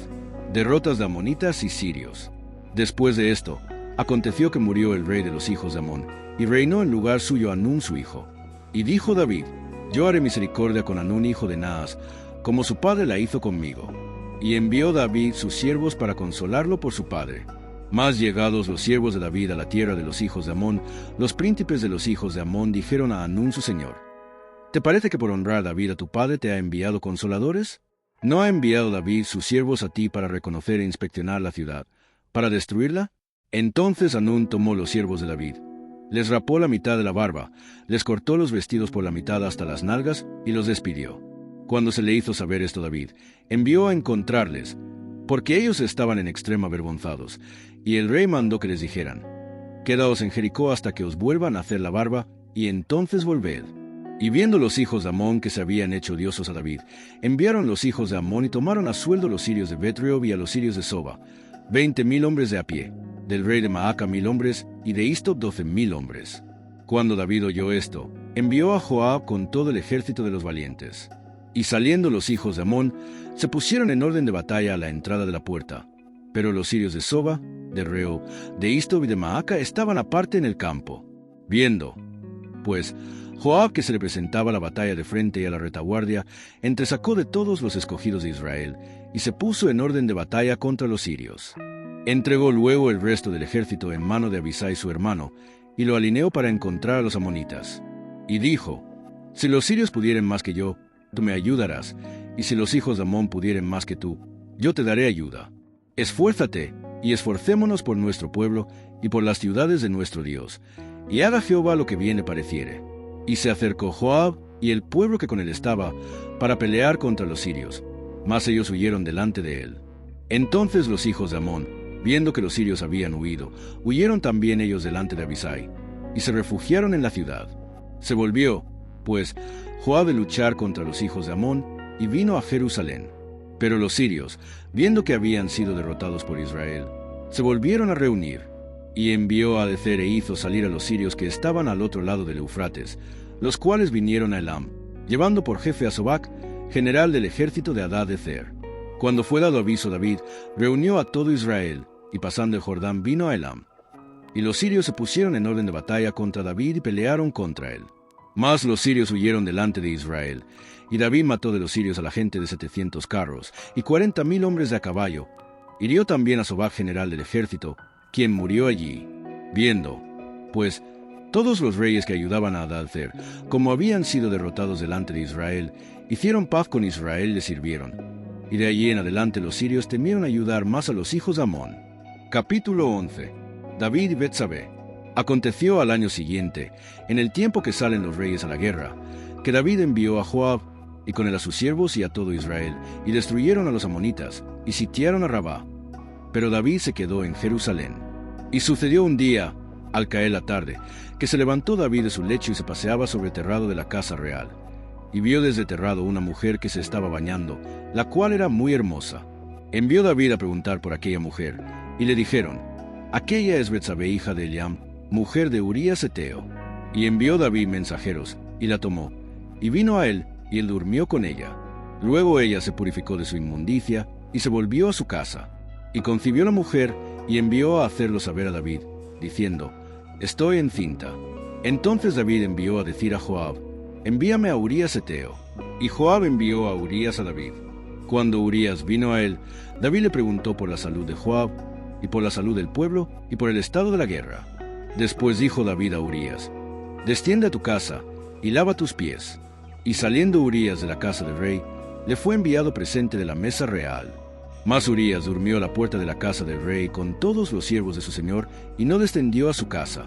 Derrotas de amonitas y sirios. Después de esto, aconteció que murió el rey de los hijos de Amón, y reinó en lugar suyo Hanún su hijo. Y dijo David: yo haré misericordia con Hanún hijo de Naas, como su padre la hizo conmigo. Y envió David sus siervos para consolarlo por su padre. Mas llegados los siervos de David a la tierra de los hijos de Amón, los príncipes de los hijos de Amón dijeron a Hanún su señor: ¿te parece que por honrar David a tu padre te ha enviado consoladores? ¿No ha enviado David sus siervos a ti para reconocer e inspeccionar la ciudad, para destruirla? Entonces Hanún tomó los siervos de David, les rapó la mitad de la barba, les cortó los vestidos por la mitad hasta las nalgas y los despidió. Cuando se le hizo saber esto David, envió a encontrarles, porque ellos estaban en extremo avergonzados, y el rey mandó que les dijeran: quedaos en Jericó hasta que os vuelvan a hacer la barba, y entonces volved. Y viendo los hijos de Amón que se habían hecho odiosos a David, enviaron los hijos de Amón y tomaron a sueldo los sirios de Bet-rehob y a los sirios de Soba, 20,000 hombres de a pie, del rey de Maaca 1,000 hombres, y de Isto 12,000 hombres. Cuando David oyó esto, envió a Joab con todo el ejército de los valientes. Y saliendo los hijos de Amón, se pusieron en orden de batalla a la entrada de la puerta. Pero los sirios de Soba, de Rehob, de Isto y de Maaca estaban aparte en el campo. Viendo, pues, Joab, que se le presentaba a la batalla de frente y a la retaguardia, entresacó de todos los escogidos de Israel, y se puso en orden de batalla contra los sirios. Entregó luego el resto del ejército en mano de Abisai su hermano, y lo alineó para encontrar a los amonitas. Y dijo: si los sirios pudieren más que yo, tú me ayudarás, y si los hijos de Amón pudieren más que tú, yo te daré ayuda. Esfuérzate, y esforcémonos por nuestro pueblo, y por las ciudades de nuestro Dios, y haga Jehová lo que bien le pareciere. Y se acercó Joab y el pueblo que con él estaba, para pelear contra los sirios, mas ellos huyeron delante de él. Entonces los hijos de Amón, viendo que los sirios habían huido, huyeron también ellos delante de Abisai, y se refugiaron en la ciudad. Se volvió, pues, Joab de luchar contra los hijos de Amón, y vino a Jerusalén. Pero los sirios, viendo que habían sido derrotados por Israel, se volvieron a reunir, y envió a Adecer e hizo salir a los sirios que estaban al otro lado del Eufrates, los cuales vinieron a Elam, llevando por jefe a Sobac, general del ejército de Hadad-ezer. Cuando fue dado aviso David, reunió a todo Israel, y pasando el Jordán vino a Elam. Y los sirios se pusieron en orden de batalla contra David y pelearon contra él. Mas los sirios huyeron delante de Israel, y David mató de los sirios a la gente de 700 carros, y 40,000 hombres de a caballo. Hirió también a Sobac, general del ejército, quien murió allí. Viendo, pues, todos los reyes que ayudaban a Hadad-ezer, como habían sido derrotados delante de Israel, hicieron paz con Israel y le sirvieron. Y de allí en adelante los sirios temieron ayudar más a los hijos de Amón. Capítulo 11. David y Betsabé. Aconteció al año siguiente, en el tiempo que salen los reyes a la guerra, que David envió a Joab, y con él a sus siervos y a todo Israel, y destruyeron a los amonitas, y sitiaron a Rabá. Pero David se quedó en Jerusalén. Y sucedió un día, Al caer la tarde, que se levantó David de su lecho y se paseaba sobre el terrado de la casa real. Y vio desde el terrado una mujer que se estaba bañando, la cual era muy hermosa. Envió David a preguntar por aquella mujer, y le dijeron: aquella es Betsabé, hija de Eliam, mujer de Urías Heteo. Y envió David mensajeros, y la tomó, y vino a él, y él durmió con ella. Luego ella se purificó de su inmundicia, y se volvió a su casa. Y concibió la mujer, y envió a hacerlo saber a David, diciendo: estoy encinta. Entonces David envió a decir a Joab: envíame a Urías Heteo. Y Joab envió a Urías a David. Cuando Urías vino a él, David le preguntó por la salud de Joab, y por la salud del pueblo, y por el estado de la guerra. Después dijo David a Urías: desciende a tu casa, y lava tus pies. Y saliendo Urías de la casa del rey, le fue enviado presente de la mesa real. Mas Urías durmió a la puerta de la casa del rey con todos los siervos de su señor, y no descendió a su casa.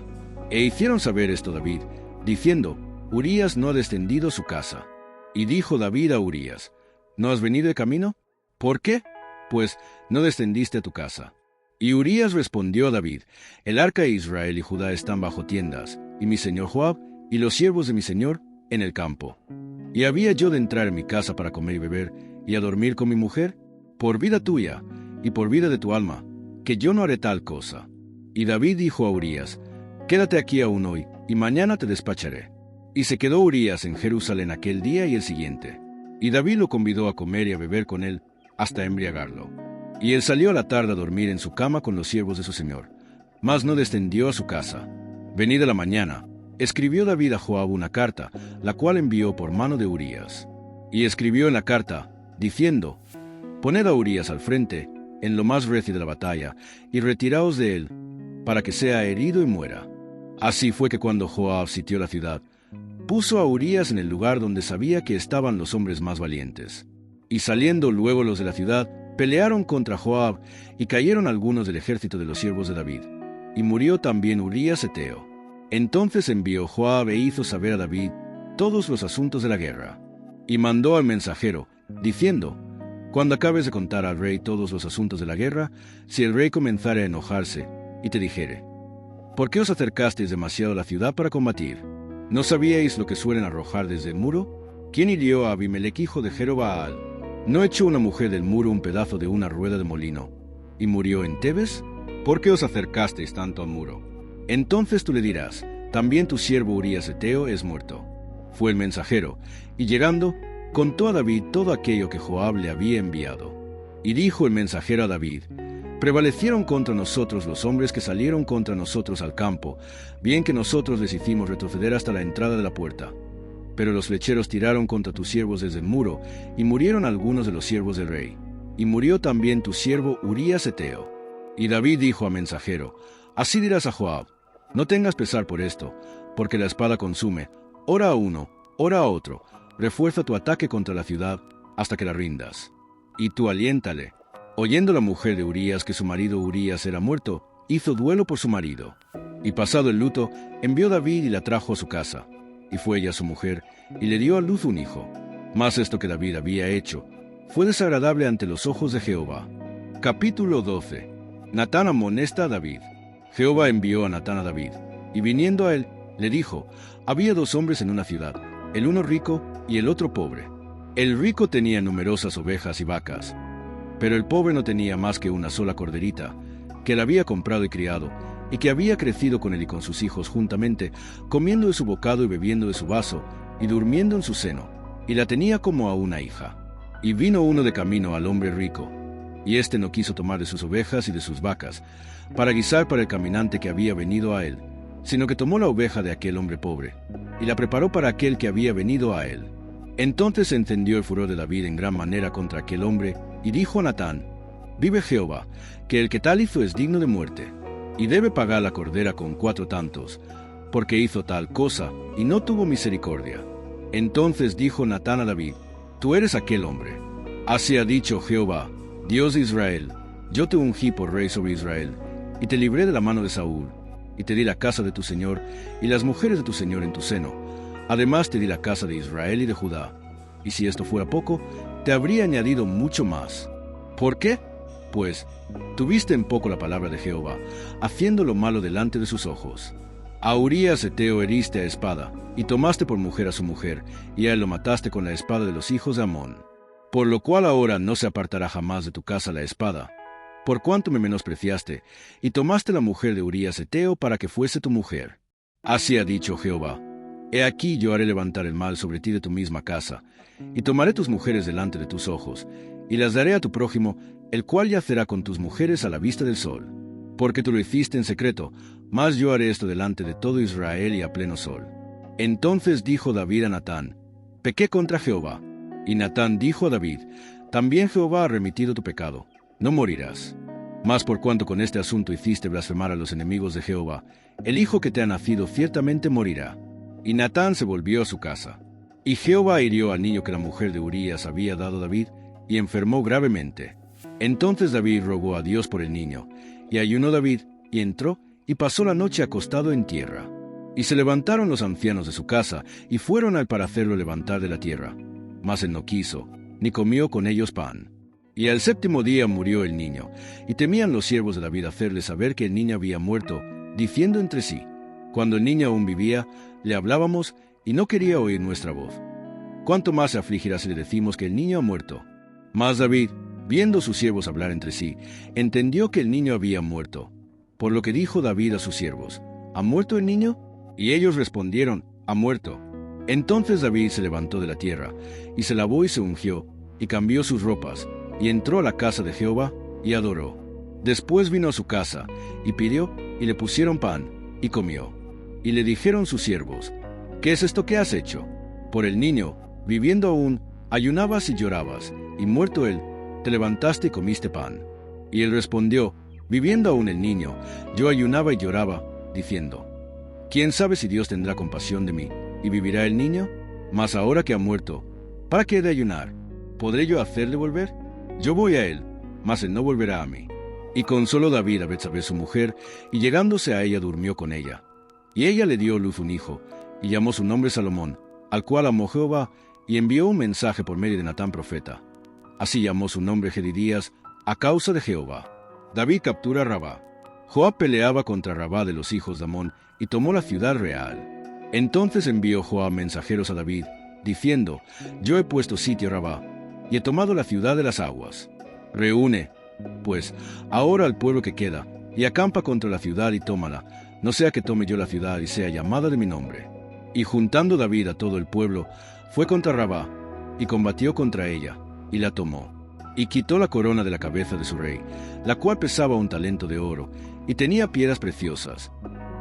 E hicieron saber esto a David, diciendo: Urías no ha descendido a su casa. Y dijo David a Urías: ¿no has venido de camino? ¿Por qué? Pues no descendiste a tu casa. Y Urías respondió a David: el arca de Israel y Judá están bajo tiendas, y mi señor Joab y los siervos de mi señor en el campo. ¿Y había yo de entrar en mi casa para comer y beber, y a dormir con mi mujer? Por vida tuya, y por vida de tu alma, que yo no haré tal cosa. Y David dijo a Urías: quédate aquí aún hoy, y mañana te despacharé. Y se quedó Urías en Jerusalén aquel día y el siguiente. Y David lo convidó a comer y a beber con él, hasta embriagarlo. Y él salió a la tarde a dormir en su cama con los siervos de su señor, mas no descendió a su casa. Venida la mañana, escribió David a Joab una carta, la cual envió por mano de Urías. Y escribió en la carta, diciendo: poned a Urías al frente, en lo más recio de la batalla, y retiraos de él, para que sea herido y muera. Así fue que cuando Joab sitió la ciudad, puso a Urías en el lugar donde sabía que estaban los hombres más valientes. Y saliendo luego los de la ciudad, pelearon contra Joab, y cayeron algunos del ejército de los siervos de David. Y murió también Urías Heteo. Entonces envió Joab e hizo saber a David todos los asuntos de la guerra. Y mandó al mensajero, diciendo: cuando acabes de contar al rey todos los asuntos de la guerra, si el rey comenzare a enojarse, y te dijere: ¿por qué os acercasteis demasiado a la ciudad para combatir? ¿No sabíais lo que suelen arrojar desde el muro? ¿Quién hirió a Abimelech, hijo de Jerobaal? ¿No echó una mujer del muro un pedazo de una rueda de molino, y murió en Tebes? ¿Por qué os acercasteis tanto al muro? Entonces tú le dirás: también tu siervo Urías Heteo es muerto. Fue el mensajero, y llegando, contó a David todo aquello que Joab le había enviado. Y dijo el mensajero a David: prevalecieron contra nosotros los hombres que salieron contra nosotros al campo, bien que nosotros les hicimos retroceder hasta la entrada de la puerta. Pero los flecheros tiraron contra tus siervos desde el muro, y murieron algunos de los siervos del rey. Y murió también tu siervo Urías Heteo. Y David dijo al mensajero: así dirás a Joab: no tengas pesar por esto, porque la espada consume, ora a uno, ora a otro. Refuerza tu ataque contra la ciudad hasta que la rindas. Y tú aliéntale. Oyendo la mujer de Urías que su marido Urías era muerto, hizo duelo por su marido. Y pasado el luto, envió David y la trajo a su casa. Y fue ella su mujer, y le dio a luz un hijo. Mas esto que David había hecho fue desagradable ante los ojos de Jehová. Capítulo 12. Natán amonesta a David. Jehová envió a Natán a David, y viniendo a él, le dijo: había dos hombres en una ciudad, el uno rico y el otro pobre. El rico tenía numerosas ovejas y vacas, pero el pobre no tenía más que una sola corderita, que la había comprado y criado, y que había crecido con él y con sus hijos juntamente, comiendo de su bocado y bebiendo de su vaso, y durmiendo en su seno, y la tenía como a una hija. Y vino uno de camino al hombre rico, y éste no quiso tomar de sus ovejas y de sus vacas, para guisar para el caminante que había venido a él, sino que tomó la oveja de aquel hombre pobre, y la preparó para aquel que había venido a él. Entonces se encendió el furor de David en gran manera contra aquel hombre, y dijo a Natán: vive Jehová, que el que tal hizo es digno de muerte, y debe pagar la cordera con 4 tantos, porque hizo tal cosa, y no tuvo misericordia. Entonces dijo Natán a David: tú eres aquel hombre. Así ha dicho Jehová, Dios de Israel: yo te ungí por rey sobre Israel, y te libré de la mano de Saúl, y te di la casa de tu señor, y las mujeres de tu señor en tu seno. Además te di la casa de Israel y de Judá. Y si esto fuera poco, te habría añadido mucho más. ¿Por qué? pues tuviste en poco la palabra de Jehová, haciendo lo malo delante de sus ojos. A Urías Heteo heriste a espada, y tomaste por mujer a su mujer, y a él lo mataste con la espada de los hijos de Amón. Por lo cual ahora no se apartará jamás de tu casa la espada, por cuanto me menospreciaste, y tomaste la mujer de Urías Heteo para que fuese tu mujer. Así ha dicho Jehová: He aquí yo haré levantar el mal sobre ti de tu misma casa, y tomaré tus mujeres delante de tus ojos, y las daré a tu prójimo, el cual yacerá con tus mujeres a la vista del sol. Porque tú lo hiciste en secreto, mas yo haré esto delante de todo Israel y a pleno sol. Entonces dijo David a Natán: Pequé contra Jehová. Y Natán dijo a David: También Jehová ha remitido tu pecado, no morirás. Mas por cuanto con este asunto hiciste blasfemar a los enemigos de Jehová, el hijo que te ha nacido ciertamente morirá. Y Natán se volvió a su casa. Y Jehová hirió al niño que la mujer de Urías había dado a David, y enfermó gravemente. Entonces David rogó a Dios por el niño, y ayunó David, y entró, y pasó la noche acostado en tierra. Y se levantaron los ancianos de su casa, y fueron al para hacerlo levantar de la tierra. Mas él no quiso, ni comió con ellos pan. Y al séptimo día murió el niño, y temían los siervos de David hacerle saber que el niño había muerto, diciendo entre sí: Cuando el niño aún vivía, le hablábamos, y no quería oír nuestra voz. ¿Cuánto más se afligirá si le decimos que el niño ha muerto? Mas David, viendo sus siervos hablar entre sí, entendió que el niño había muerto. Por lo que dijo David a sus siervos: ¿Ha muerto el niño? Y ellos respondieron: Ha muerto. Entonces David se levantó de la tierra, y se lavó y se ungió, y cambió sus ropas, y entró a la casa de Jehová, y adoró. Después vino a su casa, y pidió, y le pusieron pan, y comió. Y le dijeron sus siervos: ¿Qué es esto que has hecho? Por el niño, viviendo aún, ayunabas y llorabas, y muerto él, te levantaste y comiste pan. Y él respondió: Viviendo aún el niño, yo ayunaba y lloraba, diciendo: ¿Quién sabe si Dios tendrá compasión de mí, y vivirá el niño? Mas ahora que ha muerto, ¿para qué he de ayunar? ¿Podré yo hacerle volver? Yo voy a él, mas él no volverá a mí. Y consoló David a Betsabé su mujer, y llegándose a ella durmió con ella. Y ella le dio a luz un hijo, y llamó su nombre Salomón, al cual amó Jehová, y envió un mensaje por medio de Natán profeta. Así llamó su nombre Jedidías, a causa de Jehová. David captura a Rabá. Joab peleaba contra Rabá de los hijos de Amón, y tomó la ciudad real. Entonces envió Joab mensajeros a David, diciendo: Yo he puesto sitio a Rabá, y he tomado la ciudad de las aguas. Reúne, pues, ahora al pueblo que queda, y acampa contra la ciudad y tómala, no sea que tome yo la ciudad y sea llamada de mi nombre. Y juntando David a todo el pueblo, fue contra Rabá, y combatió contra ella, y la tomó. Y quitó la corona de la cabeza de su rey, la cual pesaba 1 talento de oro, y tenía piedras preciosas,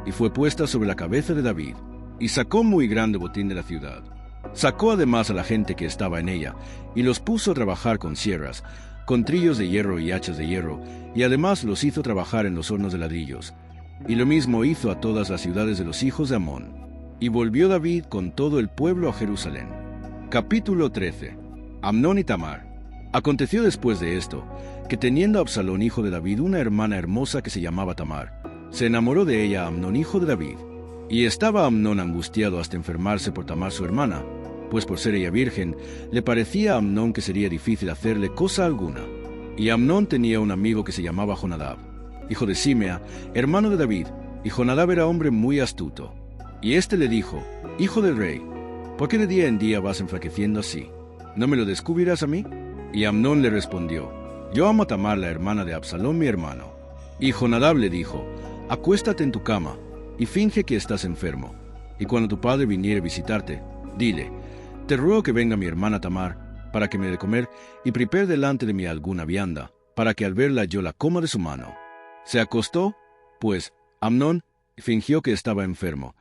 y fue puesta sobre la cabeza de David, y sacó muy grande botín de la ciudad. Sacó además a la gente que estaba en ella, y los puso a trabajar con sierras, con trillos de hierro y hachas de hierro, y además los hizo trabajar en los hornos de ladrillos. Y lo mismo hizo a todas las ciudades de los hijos de Amón. Y volvió David con todo el pueblo a Jerusalén. Capítulo 13. Amnón y Tamar. Aconteció después de esto, que teniendo Absalón hijo de David una hermana hermosa que se llamaba Tamar, se enamoró de ella Amnón hijo de David. Y estaba Amnón angustiado hasta enfermarse por Tamar su hermana, pues por ser ella virgen, le parecía a Amnón que sería difícil hacerle cosa alguna. Y Amnón tenía un amigo que se llamaba Jonadab, hijo de Simea, hermano de David, y Jonadab era hombre muy astuto. Y éste le dijo: Hijo del rey, ¿por qué de día en día vas enflaqueciendo así? ¿No me lo descubrirás a mí? Y Amnón le respondió: Yo amo a Tamar, la hermana de Absalón mi hermano. Y Jonadab le dijo: Acuéstate en tu cama, y finge que estás enfermo. Y cuando tu padre viniere a visitarte, dile: Te ruego que venga mi hermana Tamar, para que me dé de comer, y prepare delante de mí alguna vianda, para que al verla yo la coma de su mano. Se acostó, pues, Amnón, y fingió que estaba enfermo,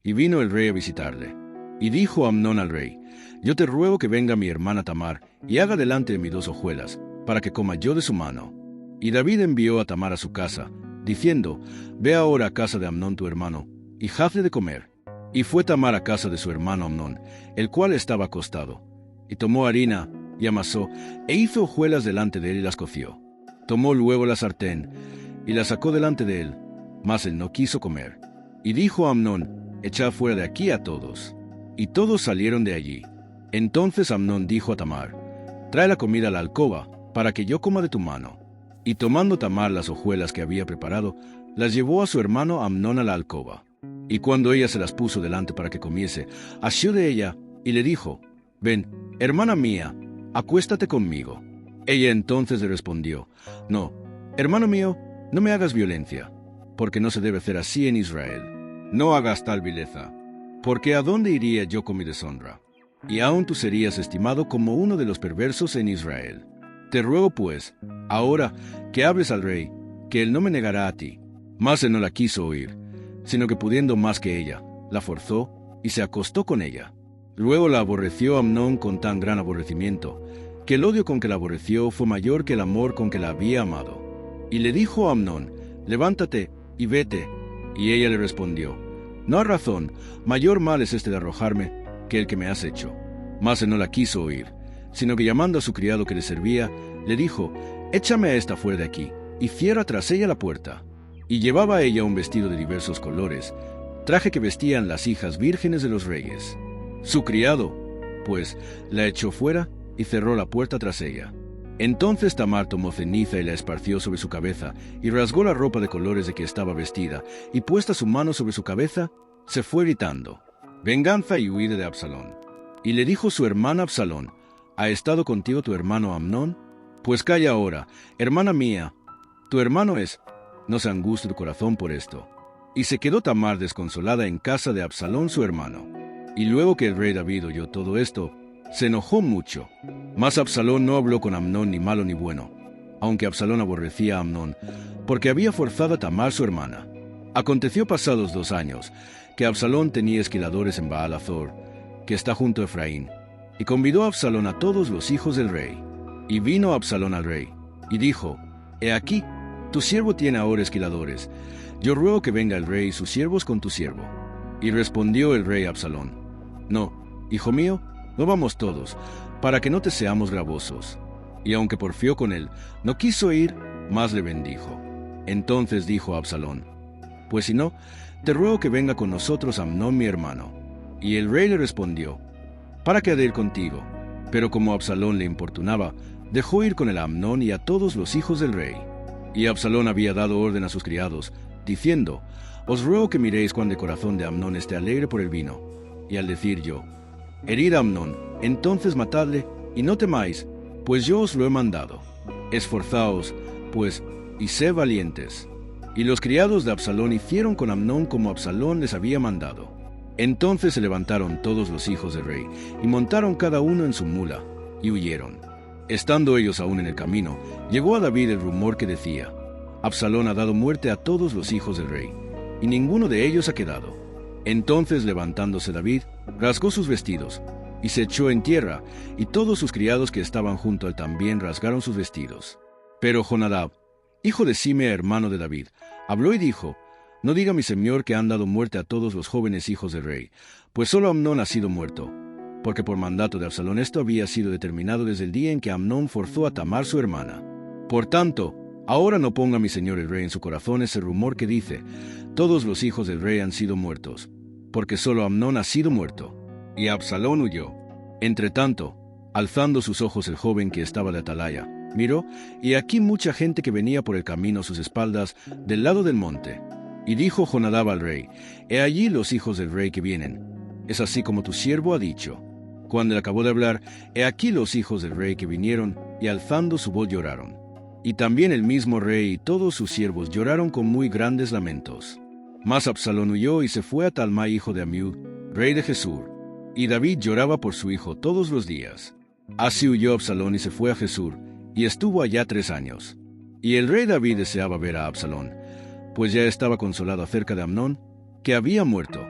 y vino el rey a visitarle. Y dijo Amnón al rey: Yo te ruego que venga mi hermana Tamar, y haga delante de mí 2 hojuelas, para que coma yo de su mano. Y David envió a Tamar a su casa, diciendo: Ve ahora a casa de Amnón tu hermano, y hazle de comer. Y fue Tamar a casa de su hermano Amnón, el cual estaba acostado. Y tomó harina, y amasó, e hizo hojuelas delante de él y las coció. Tomó luego la sartén, y la sacó delante de él, mas él no quiso comer. Y dijo a Amnón: Echad fuera de aquí a todos. Y todos salieron de allí. Entonces Amnón dijo a Tamar: Trae la comida a la alcoba, para que yo coma de tu mano. Y tomando Tamar las hojuelas que había preparado, las llevó a su hermano Amnón a la alcoba. Y cuando ella se las puso delante para que comiese, asió de ella y le dijo: «Ven, hermana mía, acuéstate conmigo». Ella entonces le respondió: «No, hermano mío, no me hagas violencia, porque no se debe hacer así en Israel. No hagas tal vileza, porque ¿a dónde iría yo con mi deshonra? Y aún tú serías estimado como uno de los perversos en Israel. Te ruego pues, ahora, que hables al rey, que él no me negará a ti». Mas él no la quiso oír, sino que pudiendo más que ella, la forzó y se acostó con ella. Luego la aborreció Amnón con tan gran aborrecimiento, que el odio con que la aborreció fue mayor que el amor con que la había amado. Y le dijo a Amnón: «Levántate y vete». Y ella le respondió: «No hay razón, mayor mal es este de arrojarme que el que me has hecho». Mas él no la quiso oír, sino que llamando a su criado que le servía, le dijo: «Échame a esta fuera de aquí», y cierra tras ella la puerta. Y llevaba ella un vestido de diversos colores, traje que vestían las hijas vírgenes de los reyes. Su criado, pues, la echó fuera y cerró la puerta tras ella. Entonces Tamar tomó ceniza y la esparció sobre su cabeza, y rasgó la ropa de colores de que estaba vestida, y puesta su mano sobre su cabeza, se fue gritando: «Venganza y huida de Absalón». Y le dijo su hermana Absalón: «¿Ha estado contigo tu hermano Amnón? Pues calla ahora, hermana mía, tu hermano es. No se angustie tu corazón por esto». Y se quedó Tamar desconsolada en casa de Absalón su hermano. Y luego que el rey David oyó todo esto, se enojó mucho. Mas Absalón no habló con Amnón ni malo ni bueno, aunque Absalón aborrecía a Amnón, porque había forzado a Tamar su hermana. Aconteció pasados 2 años, que Absalón tenía esquiladores en Baal-Azor, que está junto a Efraín, y convidó a Absalón a todos los hijos del rey. Y vino Absalón al rey, y dijo: «He aquí, tu siervo tiene ahora esquiladores. Yo ruego que venga el rey y sus siervos con tu siervo». Y respondió el rey a Absalón: «No, hijo mío, no vamos todos, para que no te seamos gravosos». Y aunque porfió con él, no quiso ir, mas le bendijo. Entonces dijo a Absalón: «Pues si no, te ruego que venga con nosotros Amnón mi hermano». Y el rey le respondió: «¿Para qué ha de ir contigo?». Pero como Absalón le importunaba, dejó ir con el Amnón y a todos los hijos del rey. Y Absalón había dado orden a sus criados, diciendo: «Os ruego que miréis cuán de corazón de Amnón esté alegre por el vino». Y al decir yo: «Herid a Amnón, entonces matadle, y no temáis, pues yo os lo he mandado. Esforzaos, pues, y sed valientes». Y los criados de Absalón hicieron con Amnón como Absalón les había mandado. Entonces se levantaron todos los hijos del rey, y montaron cada uno en su mula, y huyeron. Estando ellos aún en el camino, llegó a David el rumor que decía: «Absalón ha dado muerte a todos los hijos del rey, y ninguno de ellos ha quedado». Entonces, levantándose David, rasgó sus vestidos, y se echó en tierra, y todos sus criados que estaban junto a él también rasgaron sus vestidos. Pero Jonadab, hijo de Simea, hermano de David, habló y dijo: «No diga mi señor que han dado muerte a todos los jóvenes hijos del rey, pues solo Amnón ha sido muerto». Porque por mandato de Absalón esto había sido determinado desde el día en que Amnón forzó a Tamar su hermana. Por tanto, ahora no ponga mi señor el rey en su corazón ese rumor que dice: «Todos los hijos del rey han sido muertos», porque solo Amnón ha sido muerto. Y Absalón huyó. Entretanto, alzando sus ojos el joven que estaba de atalaya, miró, y aquí mucha gente que venía por el camino a sus espaldas, del lado del monte. Y dijo Jonadab al rey: «He allí los hijos del rey que vienen. Es así como tu siervo ha dicho». Cuando él acabó de hablar, he aquí los hijos del rey que vinieron, y alzando su voz lloraron. Y también el mismo rey y todos sus siervos lloraron con muy grandes lamentos. Mas Absalón huyó y se fue a Talmai hijo de Amiud, rey de Gesur. Y David lloraba por su hijo todos los días. Así huyó Absalón y se fue a Gesur, y estuvo allá 3 años. Y el rey David deseaba ver a Absalón, pues ya estaba consolado acerca de Amnón, que había muerto.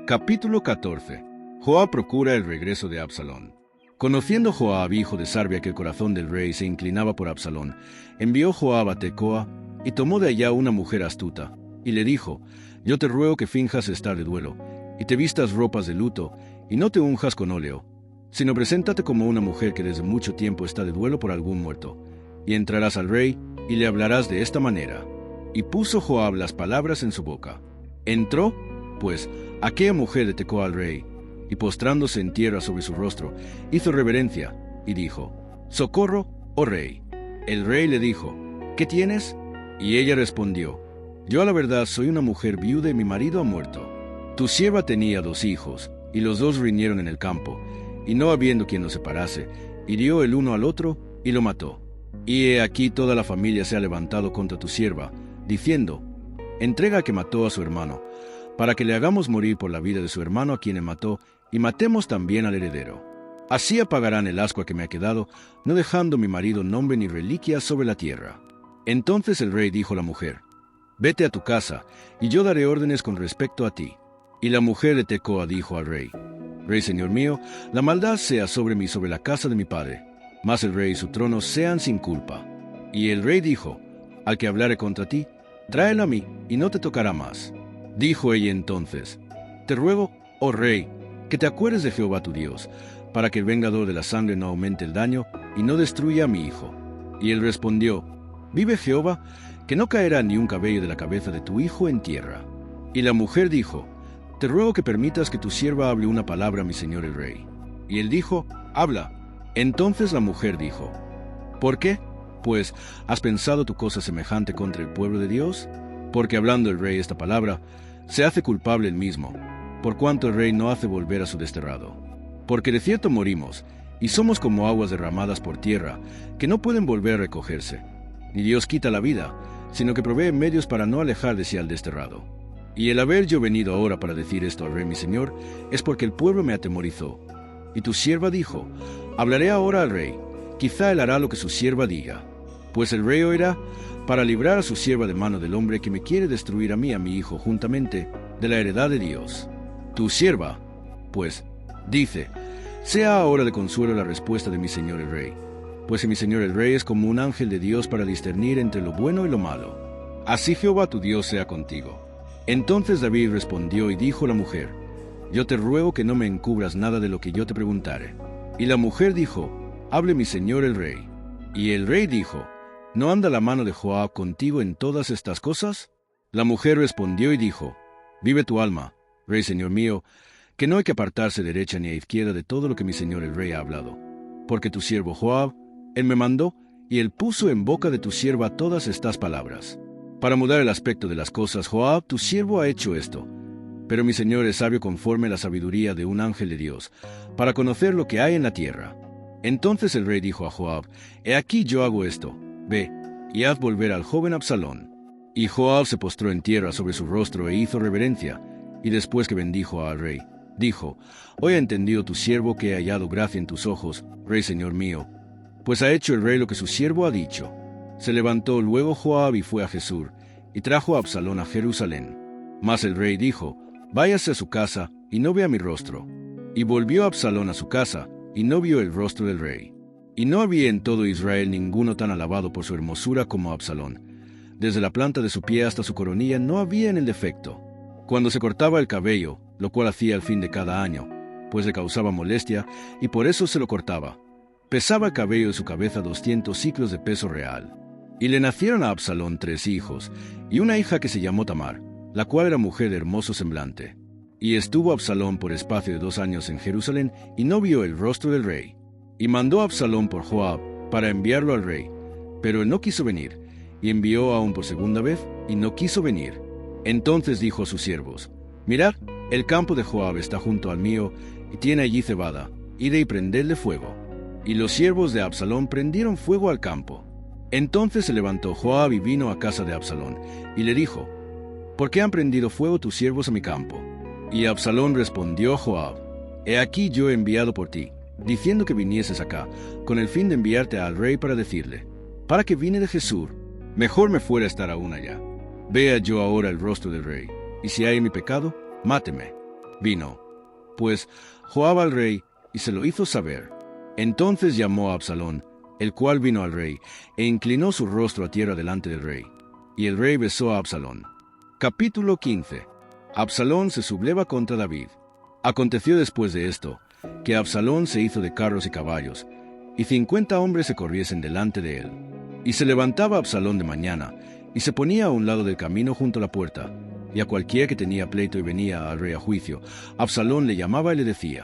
Capítulo 14. Joab procura el regreso de Absalón. Conociendo Joab, hijo de Sarbia, que el corazón del rey se inclinaba por Absalón, envió Joab a Tecoa, y tomó de allá una mujer astuta, y le dijo: «Yo te ruego que finjas estar de duelo, y te vistas ropas de luto, y no te unjas con óleo, sino preséntate como una mujer que desde mucho tiempo está de duelo por algún muerto, y entrarás al rey, y le hablarás de esta manera». Y puso Joab las palabras en su boca. Entró, pues, aquella mujer de Tecoa al rey, y postrándose en tierra sobre su rostro, hizo reverencia, y dijo: «Socorro, oh rey». El rey le dijo: ¿qué tienes? Y ella respondió, yo a la verdad soy una mujer viuda y mi marido ha muerto. Tu sierva tenía 2 hijos, y los 2 riñeron en el campo, y no habiendo quien los separase, hirió el uno al otro y lo mató. Y he aquí toda la familia se ha levantado contra tu sierva, diciendo, entrega al que mató a su hermano, para que le hagamos morir por la vida de su hermano a quien le mató, y matemos también al heredero. Así apagarán el ascua que me ha quedado, no dejando mi marido nombre ni reliquia sobre la tierra. Entonces el rey dijo a la mujer, vete a tu casa, y yo daré órdenes con respecto a ti. Y la mujer de Tecoa dijo al rey, Rey señor mío, la maldad sea sobre mí sobre la casa de mi padre, mas el rey y su trono sean sin culpa. Y el rey dijo, al que hablare contra ti, tráelo a mí, y no te tocará más. Dijo ella entonces, te ruego, oh rey, que te acuerdes de Jehová tu Dios, para que el vengador de la sangre no aumente el daño, y no destruya a mi hijo. Y él respondió, vive Jehová, que no caerá ni un cabello de la cabeza de tu hijo en tierra. Y la mujer dijo, te ruego que permitas que tu sierva hable una palabra a mi señor el rey. Y él dijo, habla. Entonces la mujer dijo, ¿por qué? Pues, ¿has pensado tu cosa semejante contra el pueblo de Dios? Porque hablando el rey esta palabra, se hace culpable él mismo, por cuanto el rey no hace volver a su desterrado. Porque de cierto morimos, y somos como aguas derramadas por tierra, que no pueden volver a recogerse. Ni Dios quita la vida, sino que provee medios para no alejar de sí al desterrado. Y el haber yo venido ahora para decir esto al rey mi señor, es porque el pueblo me atemorizó. Y tu sierva dijo, hablaré ahora al rey, quizá él hará lo que su sierva diga. Pues el rey oirá, para librar a su sierva de mano del hombre que me quiere destruir a mí y a mi hijo juntamente, de la heredad de Dios. Tu sierva, pues, dice, sea ahora de consuelo la respuesta de mi señor el rey. Pues mi señor el rey es como un ángel de Dios para discernir entre lo bueno y lo malo. Así Jehová tu Dios sea contigo. Entonces David respondió y dijo a la mujer, yo te ruego que no me encubras nada de lo que yo te preguntare. Y la mujer dijo, hable mi señor el rey. Y el rey dijo, ¿no anda la mano de Joab contigo en todas estas cosas? La mujer respondió y dijo, vive tu alma, rey señor mío, que no hay que apartarse derecha ni a izquierda de todo lo que mi señor el rey ha hablado. Porque tu siervo Joab, él me mandó, y él puso en boca de tu sierva todas estas palabras. Para mudar el aspecto de las cosas, Joab, tu siervo, ha hecho esto. Pero mi señor es sabio conforme a la sabiduría de un ángel de Dios, para conocer lo que hay en la tierra. Entonces el rey dijo a Joab, he aquí yo hago esto, ve, y haz volver al joven Absalón. Y Joab se postró en tierra sobre su rostro e hizo reverencia, y después que bendijo al rey, dijo, hoy ha entendido tu siervo que he hallado gracia en tus ojos, rey señor mío, pues ha hecho el rey lo que su siervo ha dicho. Se levantó luego Joab y fue a Jesús, y trajo a Absalón a Jerusalén. Mas el rey dijo, váyase a su casa, y no vea mi rostro. Y volvió Absalón a su casa, y no vio el rostro del rey. Y no había en todo Israel ninguno tan alabado por su hermosura como Absalón. Desde la planta de su pie hasta su coronilla no había en el defecto. Cuando se cortaba el cabello, lo cual hacía al fin de cada año, pues le causaba molestia, y por eso se lo cortaba, pesaba el cabello de su cabeza 200 siclos de peso real. Y le nacieron a Absalón 3 hijos, y una hija que se llamó Tamar, la cual era mujer de hermoso semblante. Y estuvo Absalón por espacio de 2 años en Jerusalén, y no vio el rostro del rey. Y mandó Absalón por Joab, para enviarlo al rey. Pero él no quiso venir, y envió aún por segunda vez, y no quiso venir. Entonces dijo a sus siervos, mirad, el campo de Joab está junto al mío, y tiene allí cebada, id y prendedle fuego. Y los siervos de Absalón prendieron fuego al campo. Entonces se levantó Joab y vino a casa de Absalón, y le dijo, ¿por qué han prendido fuego tus siervos a mi campo? Y Absalón respondió a Joab, he aquí yo he enviado por ti, diciendo que vinieses acá, con el fin de enviarte al rey para decirle, para que vine de Jesús, mejor me fuera estar aún allá. Vea yo ahora el rostro del rey, y si hay en mi pecado, máteme. Vino, pues, Joab al rey, y se lo hizo saber. Entonces llamó a Absalón, el cual vino al rey, e inclinó su rostro a tierra delante del rey. Y el rey besó a Absalón. Capítulo 15. Absalón se subleva contra David. Aconteció después de esto, que Absalón se hizo de carros y caballos, y 50 hombres se corriesen delante de él. Y se levantaba Absalón de mañana, y se ponía a un lado del camino junto a la puerta, y a cualquiera que tenía pleito y venía al rey a juicio, Absalón le llamaba y le decía,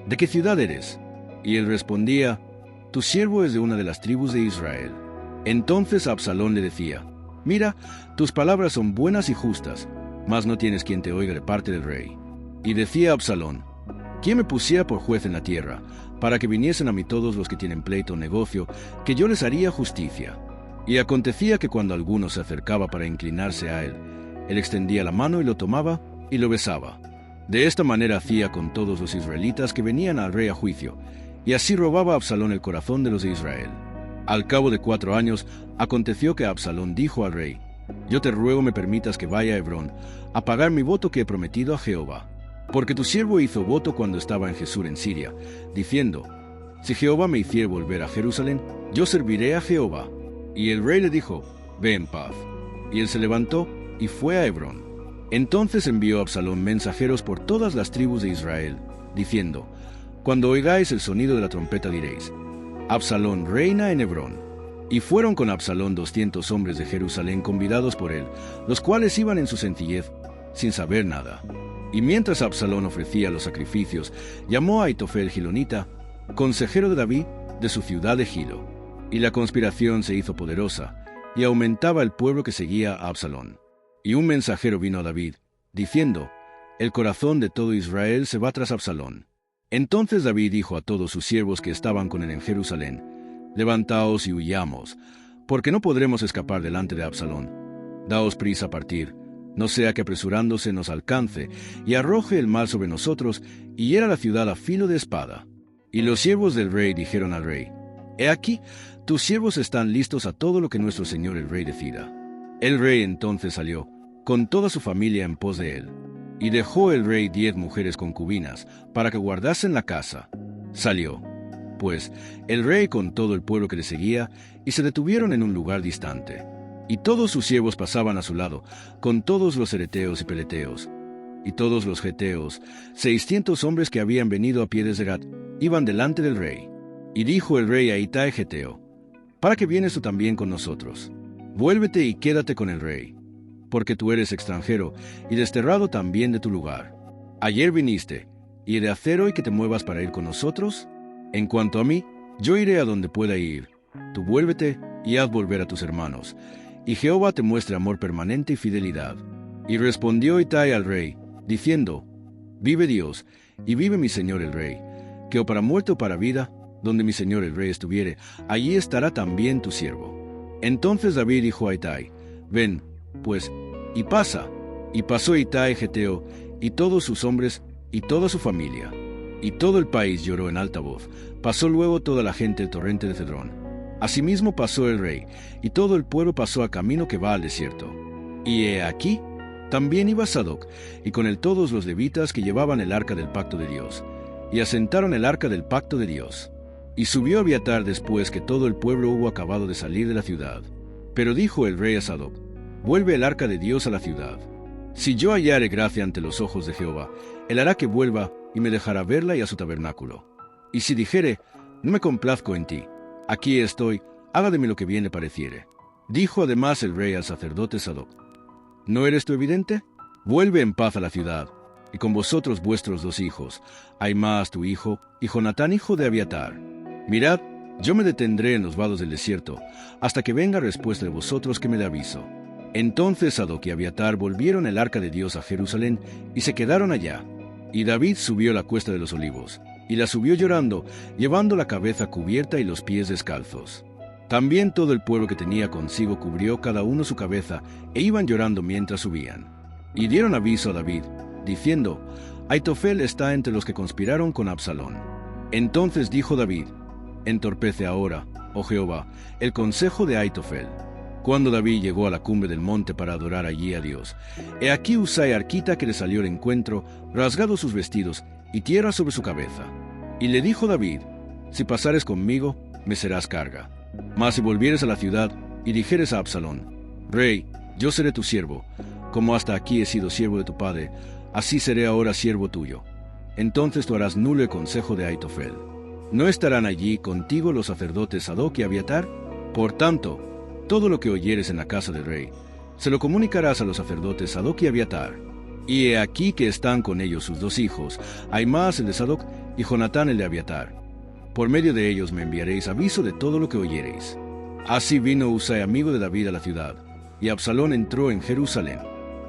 ¿de qué ciudad eres? Y él respondía, tu siervo es de una de las tribus de Israel. Entonces Absalón le decía: «Mira, tus palabras son buenas y justas, mas no tienes quien te oiga de parte del rey». Y decía Absalón: «¿Quién me pusiera por juez en la tierra, para que viniesen a mí todos los que tienen pleito o negocio, que yo les haría justicia?» Y acontecía que cuando alguno se acercaba para inclinarse a él, él extendía la mano y lo tomaba y lo besaba. De esta manera hacía con todos los israelitas que venían al rey a juicio, y así robaba Absalón el corazón de los de Israel. Al cabo de 4 años, aconteció que Absalón dijo al rey: «Yo te ruego me permitas que vaya a Hebrón a pagar mi voto que he prometido a Jehová. Porque tu siervo hizo voto cuando estaba en Jesús en Siria, diciendo: si Jehová me hiciere volver a Jerusalén, yo serviré a Jehová». Y el rey le dijo: «Ve en paz». Y él se levantó y fue a Hebrón. Entonces envió Absalón mensajeros por todas las tribus de Israel, diciendo: «Cuando oigáis el sonido de la trompeta diréis: Absalón reina en Hebrón». Y fueron con Absalón 200 hombres de Jerusalén convidados por él, los cuales iban en su sencillez, sin saber nada. Y mientras Absalón ofrecía los sacrificios, llamó a Aitofel Gilonita, consejero de David, de su ciudad de Gilo. Y la conspiración se hizo poderosa, y aumentaba el pueblo que seguía a Absalón. Y un mensajero vino a David, diciendo: «El corazón de todo Israel se va tras Absalón». Entonces David dijo a todos sus siervos que estaban con él en Jerusalén: «Levantaos y huyamos, porque no podremos escapar delante de Absalón. Daos prisa a partir, no sea que apresurándose nos alcance, y arroje el mal sobre nosotros, y hiera la ciudad a filo de espada». Y los siervos del rey dijeron al rey: «He aquí, tus siervos están listos a todo lo que nuestro señor el rey decida». El rey entonces salió, con toda su familia en pos de él. Y dejó el rey 10 mujeres concubinas, para que guardasen la casa. Salió, pues, el rey con todo el pueblo que le seguía, y se detuvieron en un lugar distante. Y todos sus siervos pasaban a su lado, con todos los hereteos y peleteos. Y todos los geteos, 600 hombres que habían venido a pie de Zerat, iban delante del rey. Y dijo el rey a Itai geteo: «¿Para qué vienes tú también con nosotros? Vuélvete y quédate con el rey, porque tú eres extranjero y desterrado también de tu lugar. Ayer viniste, y he de hacer hoy que te muevas para ir con nosotros. En cuanto a mí, yo iré a donde pueda ir. Tú vuélvete y haz volver a tus hermanos, y Jehová te muestre amor permanente y fidelidad». Y respondió Itai al rey, diciendo: «Vive Dios, y vive mi señor el rey, que o para muerte o para vida, donde mi señor el rey estuviere, allí estará también tu siervo». Entonces David dijo a Itai: «Ven, pues, y pasa». Y pasó Itai geteo, y todos sus hombres, y toda su familia. Y todo el país lloró en alta voz. Pasó luego toda la gente el torrente de Cedrón. Asimismo pasó el rey, y todo el pueblo pasó a camino que va al desierto. Y he aquí, también iba Sadoc, y con él todos los levitas que llevaban el arca del pacto de Dios. Y asentaron el arca del pacto de Dios. Y subió Abiatar después que todo el pueblo hubo acabado de salir de la ciudad. Pero dijo el rey a Sadoc: «Vuelve el arca de Dios a la ciudad. Si yo hallare gracia ante los ojos de Jehová, él hará que vuelva y me dejará verla y a su tabernáculo. Y si dijere: no me complazco en ti, aquí estoy, haga de mí lo que bien le pareciere». Dijo además el rey al sacerdote Sadoc: «¿No eres tú evidente? Vuelve en paz a la ciudad, y con vosotros vuestros 2 hijos, Ahimaas tu hijo, y Jonatán hijo de Abiatar. Mirad, yo me detendré en los vados del desierto, hasta que venga respuesta de vosotros que me dé aviso». Entonces Sadoc y Abiatar volvieron el arca de Dios a Jerusalén, y se quedaron allá. Y David subió la cuesta de los olivos, y la subió llorando, llevando la cabeza cubierta y los pies descalzos. También todo el pueblo que tenía consigo cubrió cada uno su cabeza, e iban llorando mientras subían. Y dieron aviso a David, diciendo: «Aitofel está entre los que conspiraron con Absalón». Entonces dijo David: «Entorpece ahora, oh Jehová, el consejo de Aitofel». Cuando David llegó a la cumbre del monte para adorar allí a Dios, he aquí Husai arquita que le salió al encuentro, rasgado sus vestidos y tierra sobre su cabeza. Y le dijo David: «Si pasares conmigo, me serás carga. Mas si volvieres a la ciudad y dijeres a Absalón: Rey, yo seré tu siervo, como hasta aquí he sido siervo de tu padre, así seré ahora siervo tuyo. Entonces tú harás nulo el consejo de Aitofel. ¿No estarán allí contigo los sacerdotes Sadoc y Abiatar? Por tanto, todo lo que oyeres en la casa del rey, se lo comunicarás a los sacerdotes Sadoc y Abiatar. Y he aquí que están con ellos sus 2 hijos, Ahimaas el de Sadoc y Jonatán el de Abiatar. Por medio de ellos me enviaréis aviso de todo lo que oyereis». Así vino Husai, amigo de David, a la ciudad, y Absalón entró en Jerusalén.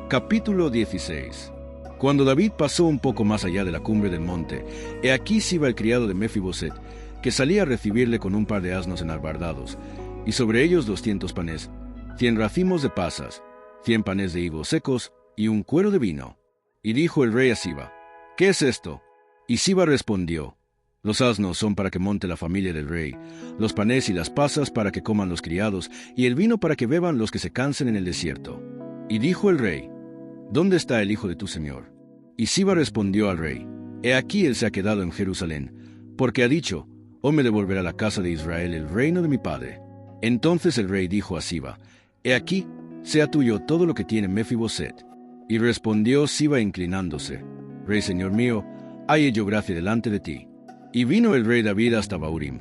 Capítulo 16. Cuando David pasó un poco más allá de la cumbre del monte, he aquí Siba el criado de Mefiboset, que salía a recibirle con un par de asnos enalbardados, y sobre ellos 200 panes, 100 racimos de pasas, 100 panes de higos secos, y un cuero de vino. Y dijo el rey a Siba: ¿Qué es esto? Y Siba respondió: Los asnos son para que monte la familia del rey, los panes y las pasas para que coman los criados, y el vino para que beban los que se cansen en el desierto. Y dijo el rey: ¿Dónde está el hijo de tu señor? Y Siba respondió al rey: He aquí él se ha quedado en Jerusalén, porque ha dicho: Hoy me devolverá a la casa de Israel el reino de mi padre. Entonces el rey dijo a Siba: He aquí, sea tuyo todo lo que tiene Mefiboset. Y respondió Siba inclinándose: Rey señor mío, halle yo gracia delante de ti. Y vino el rey David hasta Bahurim.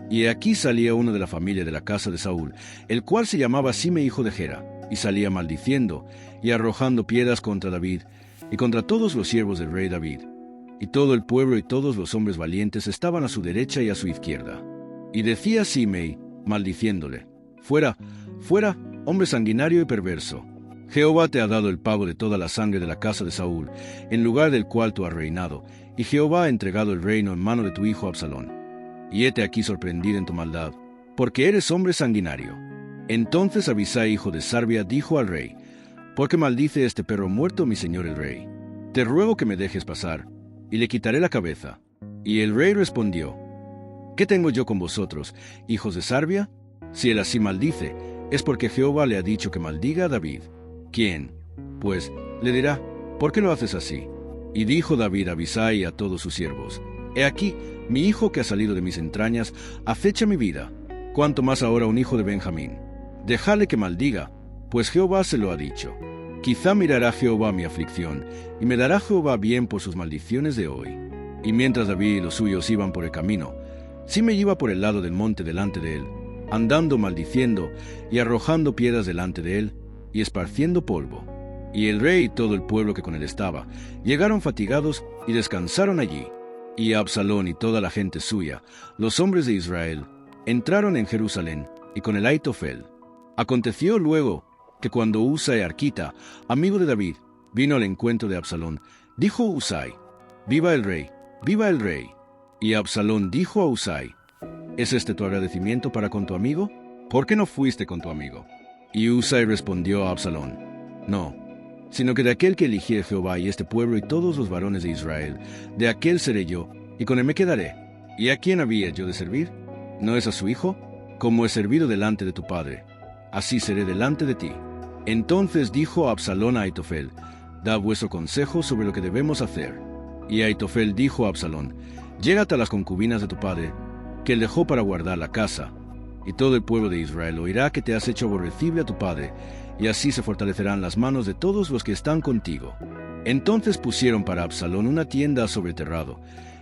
Y aquí salía uno de la familia de la casa de Saúl, el cual se llamaba Simei hijo de Gera, y salía maldiciendo y arrojando piedras contra David y contra todos los siervos del rey David. Y todo el pueblo y todos los hombres valientes estaban a su derecha y a su izquierda. Y decía Simei, maldiciéndole: Fuera, fuera, hombre sanguinario y perverso. Jehová te ha dado el pago de toda la sangre de la casa de Saúl, en lugar del cual tú has reinado, y Jehová ha entregado el reino en mano de tu hijo Absalón. Y hete aquí sorprendido en tu maldad, porque eres hombre sanguinario. Entonces Abisai hijo de Sarbia dijo al rey: ¿Por qué maldice este perro muerto mi señor el rey? Te ruego que me dejes pasar, y le quitaré la cabeza. Y el rey respondió: ¿Qué tengo yo con vosotros, hijos de Sarbia? Si él así maldice, es porque Jehová le ha dicho que maldiga a David. ¿Quién, pues, le dirá: ¿Por qué lo haces así? Y dijo David a Abisai y a todos sus siervos: He aquí, mi hijo que ha salido de mis entrañas acecha mi vida, cuanto más ahora un hijo de Benjamín. Dejadle que maldiga, pues Jehová se lo ha dicho. Quizá mirará Jehová mi aflicción, y me dará Jehová bien por sus maldiciones de hoy. Y mientras David y los suyos iban por el camino, Simei iba por el lado del monte delante de él, andando maldiciendo y arrojando piedras delante de él, y esparciendo polvo. Y el rey y todo el pueblo que con él estaba llegaron fatigados y descansaron allí. Y Absalón y toda la gente suya, los hombres de Israel, entraron en Jerusalén, y con el Aitofel. Aconteció luego que cuando Husai Arquita, amigo de David, vino al encuentro de Absalón, dijo Husai: Viva el rey, viva el rey. Y Absalón dijo a Husai: ¿Es este tu agradecimiento para con tu amigo? ¿Por qué no fuiste con tu amigo? Y Husai respondió a Absalón: No, sino que de aquel que eligiere Jehová y este pueblo y todos los varones de Israel, de aquel seré yo, y con él me quedaré. ¿Y a quién había yo de servir? ¿No es a su hijo? Como he servido delante de tu padre, así seré delante de ti. Entonces dijo Absalón a Aitofel: Da vuestro consejo sobre lo que debemos hacer. Y Aitofel dijo a Absalón: Llégate a las concubinas de tu padre, que él dejó para guardar la casa, y todo el pueblo de Israel oirá que te has hecho aborrecible a tu padre, y así se fortalecerán las manos de todos los que están contigo. Entonces pusieron para Absalón una tienda sobre el terrado,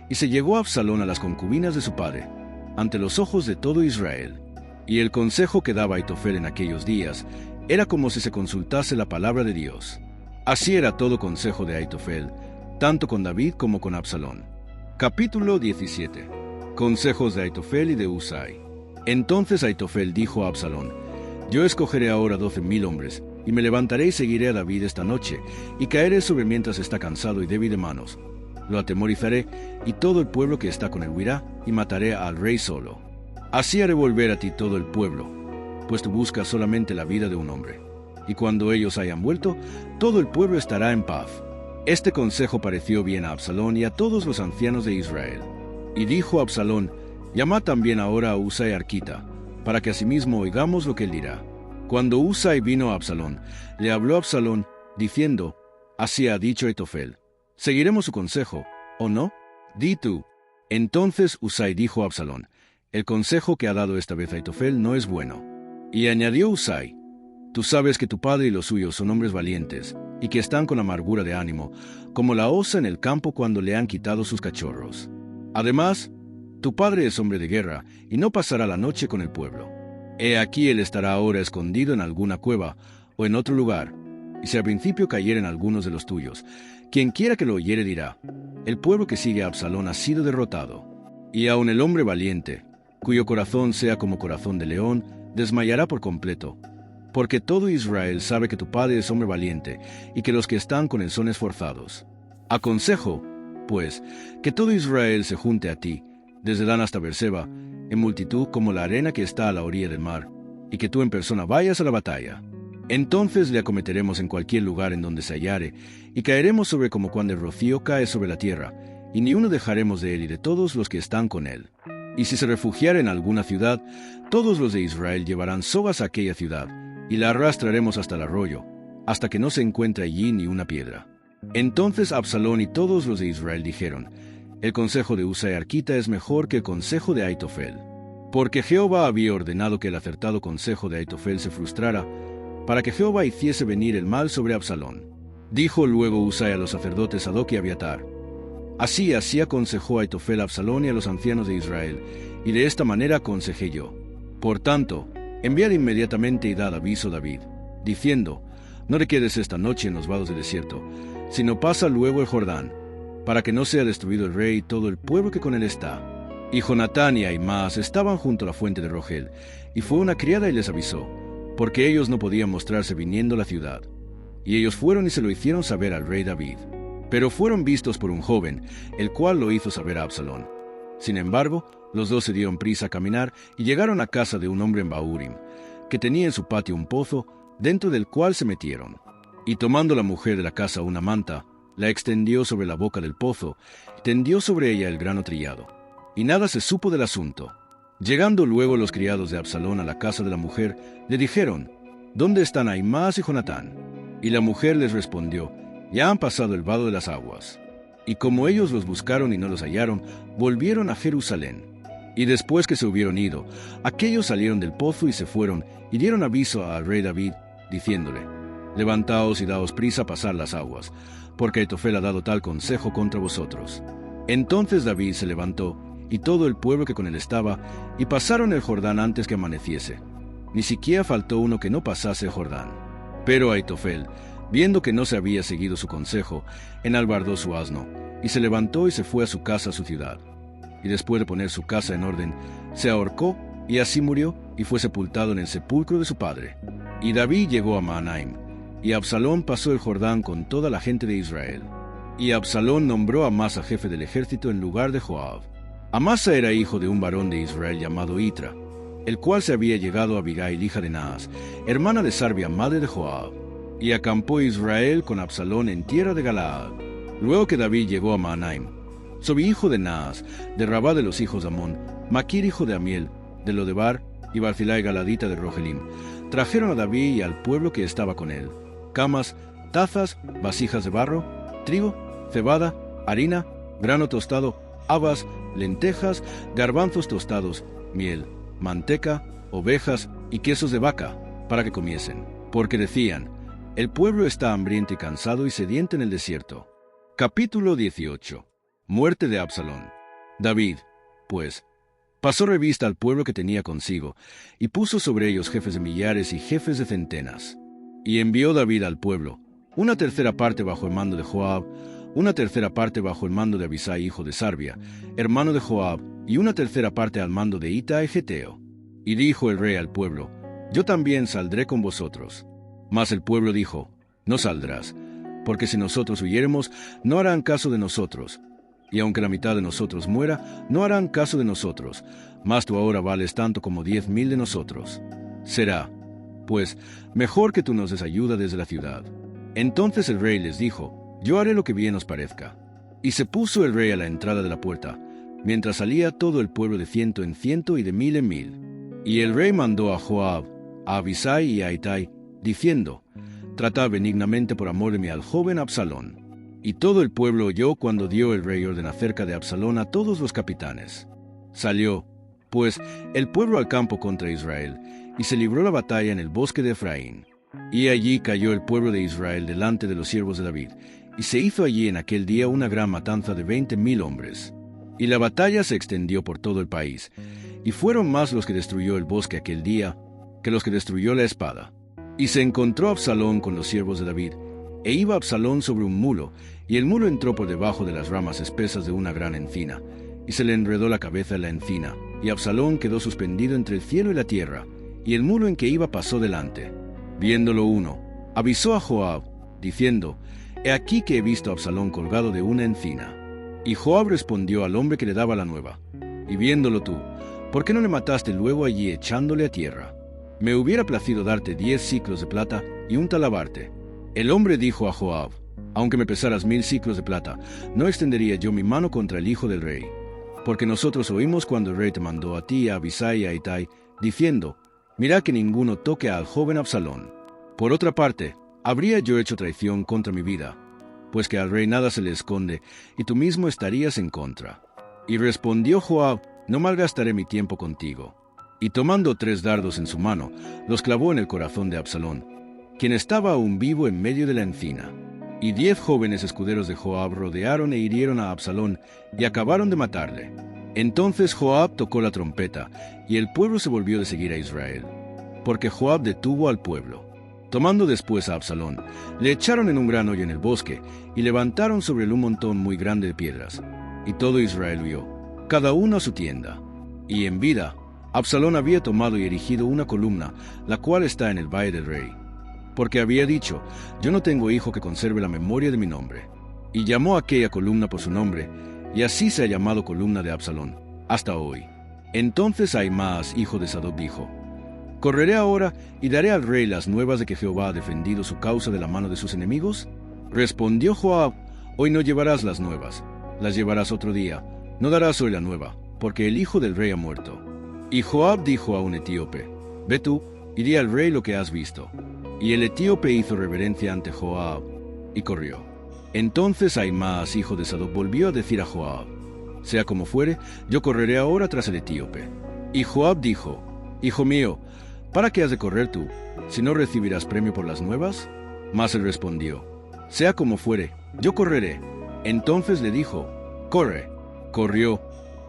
y se llegó Absalón a las concubinas de su padre, ante los ojos de todo Israel. Y el consejo que daba Aitofel en aquellos días era como si se consultase la palabra de Dios. Así era todo consejo de Aitofel, tanto con David como con Absalón. Capítulo 17. Consejos de Aitofel y de Husai. Entonces Aitofel dijo a Absalón: Yo escogeré ahora 12,000 hombres, y me levantaré y seguiré a David esta noche, y caeré sobre mientras está cansado y débil de manos. Lo atemorizaré, y todo el pueblo que está con él huirá, y mataré al rey solo. Así haré volver a ti todo el pueblo, pues tú buscas solamente la vida de un hombre. Y cuando ellos hayan vuelto, todo el pueblo estará en paz. Este consejo pareció bien a Absalón y a todos los ancianos de Israel. Y dijo Absalón: Llamad también ahora a Husai Arquita, para que asimismo oigamos lo que él dirá. Cuando Husai vino a Absalón, le habló Absalón, diciendo: Así ha dicho Aitofel, ¿seguiremos su consejo, o no? Di tú. Entonces Husai dijo a Absalón: El consejo que ha dado esta vez Aitofel no es bueno. Y añadió Husai: Tú sabes que tu padre y los suyos son hombres valientes, y que están con amargura de ánimo, como la osa en el campo cuando le han quitado sus cachorros. Además, tu padre es hombre de guerra, y no pasará la noche con el pueblo. He aquí él estará ahora escondido en alguna cueva, o en otro lugar, y si al principio cayeren algunos de los tuyos, quien quiera que lo oyere dirá: El pueblo que sigue a Absalón ha sido derrotado. Y aun el hombre valiente, cuyo corazón sea como corazón de león, desmayará por completo, porque todo Israel sabe que tu padre es hombre valiente y que los que están con él son esforzados. Aconsejo, pues, que todo Israel se junte a ti, desde Dan hasta Beerseba, en multitud como la arena que está a la orilla del mar, y que tú en persona vayas a la batalla. Entonces le acometeremos en cualquier lugar en donde se hallare, y caeremos sobre como cuando el rocío cae sobre la tierra, y ni uno dejaremos de él y de todos los que están con él. Y si se refugiara en alguna ciudad, todos los de Israel llevarán sogas a aquella ciudad, y la arrastraremos hasta el arroyo, hasta que no se encuentre allí ni una piedra. Entonces Absalón y todos los de Israel dijeron: el consejo de Husai arquita es mejor que el consejo de Ahitofel, porque Jehová había ordenado que el acertado consejo de Ahitofel se frustrara, para que Jehová hiciese venir el mal sobre Absalón. Dijo luego Husai a los sacerdotes Sadoc y Abiatar: así aconsejó Ahitofel a Absalón y a los ancianos de Israel, y de esta manera aconsejé yo. Por tanto, enviad inmediatamente y dad aviso a David, diciendo: no te quedes esta noche en los vados del desierto, sino pasa luego el Jordán, para que no sea destruido el rey y todo el pueblo que con él está. Y Jonatán y Ahimaas estaban junto a la fuente de Rogel, y fue una criada y les avisó, porque ellos no podían mostrarse viniendo a la ciudad. Y ellos fueron y se lo hicieron saber al rey David. Pero fueron vistos por un joven, el cual lo hizo saber a Absalón. Sin embargo, los dos se dieron prisa a caminar y llegaron a casa de un hombre en Bahurim, que tenía en su patio un pozo, dentro del cual se metieron. Y tomando la mujer de la casa una manta, la extendió sobre la boca del pozo, y tendió sobre ella el grano trillado. Y nada se supo del asunto. Llegando luego los criados de Absalón a la casa de la mujer, le dijeron: ¿dónde están Ahimaas y Jonatán? Y la mujer les respondió: ya han pasado el vado de las aguas. Y como ellos los buscaron y no los hallaron, volvieron a Jerusalén. Y después que se hubieron ido, aquellos salieron del pozo y se fueron, y dieron aviso al rey David, diciéndole: levantaos y daos prisa a pasar las aguas, porque Ahitofel ha dado tal consejo contra vosotros. Entonces David se levantó, y todo el pueblo que con él estaba, y pasaron el Jordán antes que amaneciese. Ni siquiera faltó uno que no pasase el Jordán. Pero Ahitofel, viendo que no se había seguido su consejo, enalbardó su asno, y se levantó y se fue a su casa, a su ciudad. Y después de poner su casa en orden, se ahorcó, y así murió, y fue sepultado en el sepulcro de su padre. Y David llegó a Mahanaim, y Absalón pasó el Jordán con toda la gente de Israel. Y Absalón nombró a Amasa jefe del ejército en lugar de Joab. Amasa era hijo de un varón de Israel llamado Itra, el cual se había llegado a Abigail, hija de Naas, hermana de Sarbia, madre de Joab. Y acampó Israel con Absalón en tierra de Galaad. Luego que David llegó a Mahanaim, Sobi hijo de Naas, de Rabá de los hijos de Amón, Maquir hijo de Amiel, de Lodebar, y Barzilai galadita de Rogelim, trajeron a David y al pueblo que estaba con él camas, tazas, vasijas de barro, trigo, cebada, harina, grano tostado, habas, lentejas, garbanzos tostados, miel, manteca, ovejas y quesos de vaca, para que comiesen, porque decían: el pueblo está hambriento y cansado y sediento en el desierto. Capítulo 18. Muerte de Absalón. David, pues, pasó revista al pueblo que tenía consigo, y puso sobre ellos jefes de millares y jefes de centenas. Y envió David al pueblo, una tercera parte bajo el mando de Joab, una tercera parte bajo el mando de Abisai hijo de Sarbia, hermano de Joab, y una tercera parte al mando de Itai Geteo. Y dijo el rey al pueblo: yo también saldré con vosotros. Mas el pueblo dijo: no saldrás, porque si nosotros huyéremos, no harán caso de nosotros. Y aunque la mitad de nosotros muera, no harán caso de nosotros, mas tú ahora vales tanto como 10,000 de nosotros. Será, pues, mejor que tú nos des ayuda desde la ciudad. Entonces el rey les dijo: yo haré lo que bien os parezca. Y se puso el rey a la entrada de la puerta, mientras salía todo el pueblo de 100 en 100 y de 1000 en 1000. Y el rey mandó a Joab, a Abisai y a Itai, diciendo: tratad benignamente por amor de mí al joven Absalón. Y todo el pueblo oyó cuando dio el rey orden acerca de Absalón a todos los capitanes. Salió, pues, el pueblo al campo contra Israel, y se libró la batalla en el bosque de Efraín. Y allí cayó el pueblo de Israel delante de los siervos de David, y se hizo allí en aquel día una gran matanza de 20,000 hombres. Y la batalla se extendió por todo el país, y fueron más los que destruyó el bosque aquel día que los que destruyó la espada. Y se encontró Absalón con los siervos de David, e iba Absalón sobre un mulo, y el mulo entró por debajo de las ramas espesas de una gran encina, y se le enredó la cabeza en la encina, y Absalón quedó suspendido entre el cielo y la tierra, y el muro en que iba pasó delante. Viéndolo uno, avisó a Joab, diciendo: «He aquí que he visto a Absalón colgado de una encina». Y Joab respondió al hombre que le daba la nueva: «Y viéndolo tú, ¿por qué no le mataste luego allí echándole a tierra? Me hubiera placido darte 10 siclos de plata y un talabarte». El hombre dijo a Joab: «Aunque me pesaras 1000 siclos de plata, no extendería yo mi mano contra el hijo del rey. Porque nosotros oímos cuando el rey te mandó a ti, a Abisai y a Itai, diciendo: Mira que ninguno toque al joven Absalón. Por otra parte, habría yo hecho traición contra mi vida, pues que al rey nada se le esconde, y tú mismo estarías en contra». Y respondió Joab: «No malgastaré mi tiempo contigo». Y tomando 3 dardos en su mano, los clavó en el corazón de Absalón, quien estaba aún vivo en medio de la encina. Y 10 jóvenes escuderos de Joab rodearon e hirieron a Absalón, y acabaron de matarle. Entonces Joab tocó la trompeta, y el pueblo se volvió de seguir a Israel, porque Joab detuvo al pueblo. Tomando después a Absalón, le echaron en un gran hoyo en el bosque, y levantaron sobre él un montón muy grande de piedras. Y todo Israel huyó, cada uno a su tienda. Y en vida, Absalón había tomado y erigido una columna, la cual está en el valle del rey, porque había dicho: «Yo no tengo hijo que conserve la memoria de mi nombre». Y llamó a aquella columna por su nombre, y así se ha llamado columna de Absalón, hasta hoy. Entonces Ahimaas, hijo de Sadoc, dijo: «¿Correré ahora y daré al rey las nuevas de que Jehová ha defendido su causa de la mano de sus enemigos?» Respondió Joab: «Hoy no llevarás las nuevas, las llevarás otro día. No darás hoy la nueva, porque el hijo del rey ha muerto». Y Joab dijo a un etíope: «Ve tú y di al rey lo que has visto». Y el etíope hizo reverencia ante Joab, y corrió. Entonces Ahimaas, hijo de Sadoc, volvió a decir a Joab: «Sea como fuere, yo correré ahora tras el etíope». Y Joab dijo: «Hijo mío, ¿para qué has de correr tú, si no recibirás premio por las nuevas?» Mas él respondió: «Sea como fuere, yo correré». Entonces le dijo: «Corre». Corrió,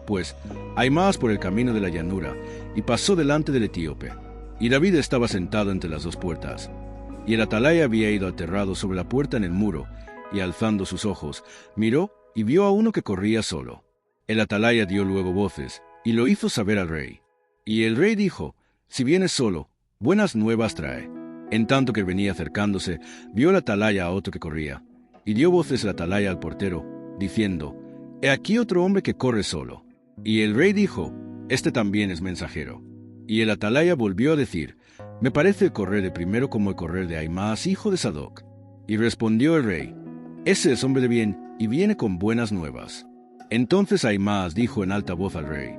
pues, Ahimaas por el camino de la llanura, y pasó delante del etíope. Y David estaba sentado entre las 2 puertas. Y el atalaya había ido aterrado sobre la puerta en el muro, y alzando sus ojos, miró y vio a uno que corría solo. El atalaya dio luego voces, y lo hizo saber al rey. Y el rey dijo: «Si vienes solo, buenas nuevas trae». En tanto que venía acercándose, vio el atalaya a otro que corría, y dio voces el atalaya al portero, diciendo: «He aquí otro hombre que corre solo». Y el rey dijo: «Este también es mensajero». Y el atalaya volvió a decir: «Me parece el correr de primero como el correr de Ahimaas, hijo de Sadoc». Y respondió el rey: «Ese es hombre de bien, y viene con buenas nuevas». Entonces Ahimaas dijo en alta voz al rey: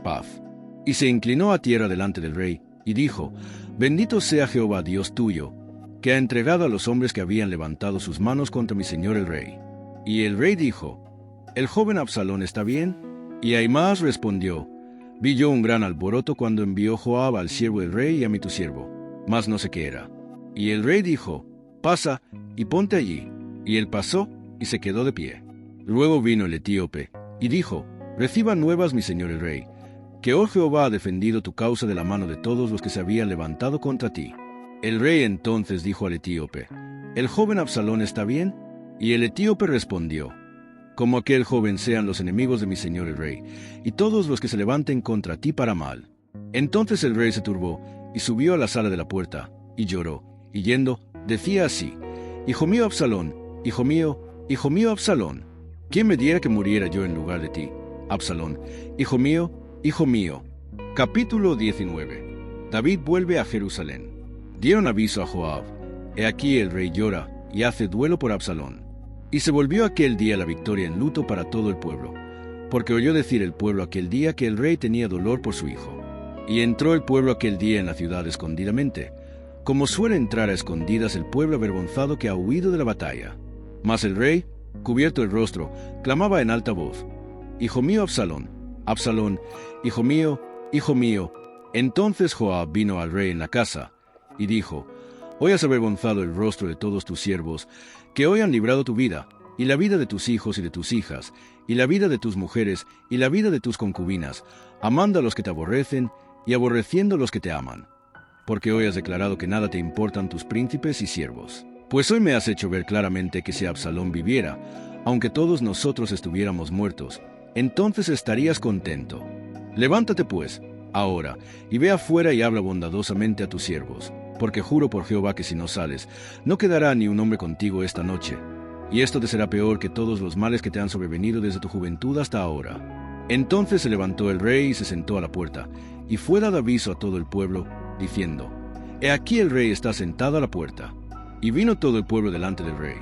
«Paz». Y se inclinó a tierra delante del rey, y dijo: «Bendito sea Jehová Dios tuyo, que ha entregado a los hombres que habían levantado sus manos contra mi señor el rey». Y el rey dijo: «¿El joven Absalón está bien?» Y Ahimaas respondió: «Vi yo un gran alboroto cuando envió Joab al siervo del rey y a mí tu siervo, mas no sé qué era». Y el rey dijo: «Pasa y ponte allí». Y él pasó y se quedó de pie. Luego vino el etíope y dijo: «Reciba nuevas mi señor el rey, que oh Jehová ha defendido tu causa de la mano de todos los que se habían levantado contra ti». El rey entonces dijo al etíope: «¿El joven Absalón está bien?» Y el etíope respondió: «Como aquel joven sean los enemigos de mi señor el rey, y todos los que se levanten contra ti para mal». Entonces el rey se turbó, y subió a la sala de la puerta, y lloró, y yendo, decía así: «Hijo mío Absalón, hijo mío Absalón, ¿quién me diera que muriera yo en lugar de ti? Absalón, hijo mío, hijo mío». Capítulo 19. David vuelve a Jerusalén. Dieron aviso a Joab: «He aquí el rey llora, y hace duelo por Absalón». Y se volvió aquel día la victoria en luto para todo el pueblo, porque oyó decir el pueblo aquel día que el rey tenía dolor por su hijo. Y entró el pueblo aquel día en la ciudad escondidamente, como suele entrar a escondidas el pueblo avergonzado que ha huido de la batalla. Mas el rey, cubierto el rostro, clamaba en alta voz: «Hijo mío Absalón, Absalón, hijo mío, hijo mío». Entonces Joab vino al rey en la casa, y dijo: «Hoy has avergonzado el rostro de todos tus siervos, que hoy han librado tu vida, y la vida de tus hijos y de tus hijas, y la vida de tus mujeres, y la vida de tus concubinas, amando a los que te aborrecen, y aborreciendo a los que te aman. Porque hoy has declarado que nada te importan tus príncipes y siervos. Pues hoy me has hecho ver claramente que si Absalón viviera, aunque todos nosotros estuviéramos muertos, entonces estarías contento. Levántate pues, Ahora, y ve afuera y habla bondadosamente a tus siervos, porque juro por Jehová que si no sales, no quedará ni un hombre contigo esta noche, y esto te será peor que todos los males que te han sobrevenido desde tu juventud hasta ahora. Entonces se levantó el rey y se sentó a la puerta, y fue dado aviso a todo el pueblo, diciendo: He aquí el rey está sentado a la puerta. Y vino todo el pueblo delante del rey.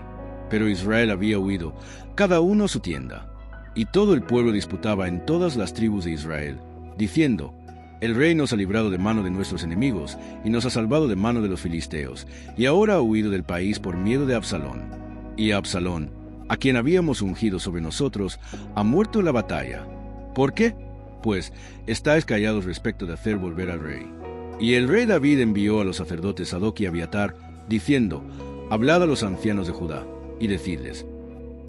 Pero Israel había huido, cada uno a su tienda. Y todo el pueblo disputaba en todas las tribus de Israel, diciendo: El rey nos ha librado de mano de nuestros enemigos, y nos ha salvado de mano de los filisteos, y ahora ha huido del país por miedo de Absalón. Y Absalón, a quien habíamos ungido sobre nosotros, ha muerto en la batalla. ¿Por qué? Pues estáis callados respecto de hacer volver al rey. Y el rey David envió a los sacerdotes Sadoc y Abiatar, diciendo: Hablad a los ancianos de Judá, y decidles: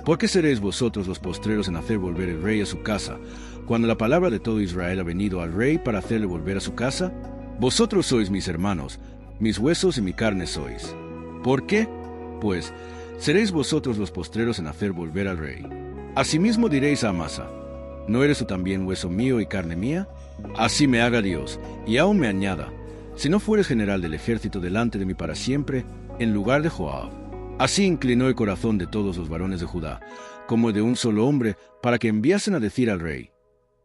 ¿Por qué seréis vosotros los postreros en hacer volver el rey a su casa, cuando la palabra de todo Israel ha venido al rey para hacerle volver a su casa? Vosotros sois mis hermanos, mis huesos y mi carne sois. ¿Por qué? Pues seréis vosotros los postreros en hacer volver al rey. Asimismo diréis a Amasa: ¿No eres tú también hueso mío y carne mía? Así me haga Dios, y aún me añada, si no fueres general del ejército delante de mí para siempre, en lugar de Joab. Así inclinó el corazón de todos los varones de Judá, como de un solo hombre, para que enviasen a decir al rey: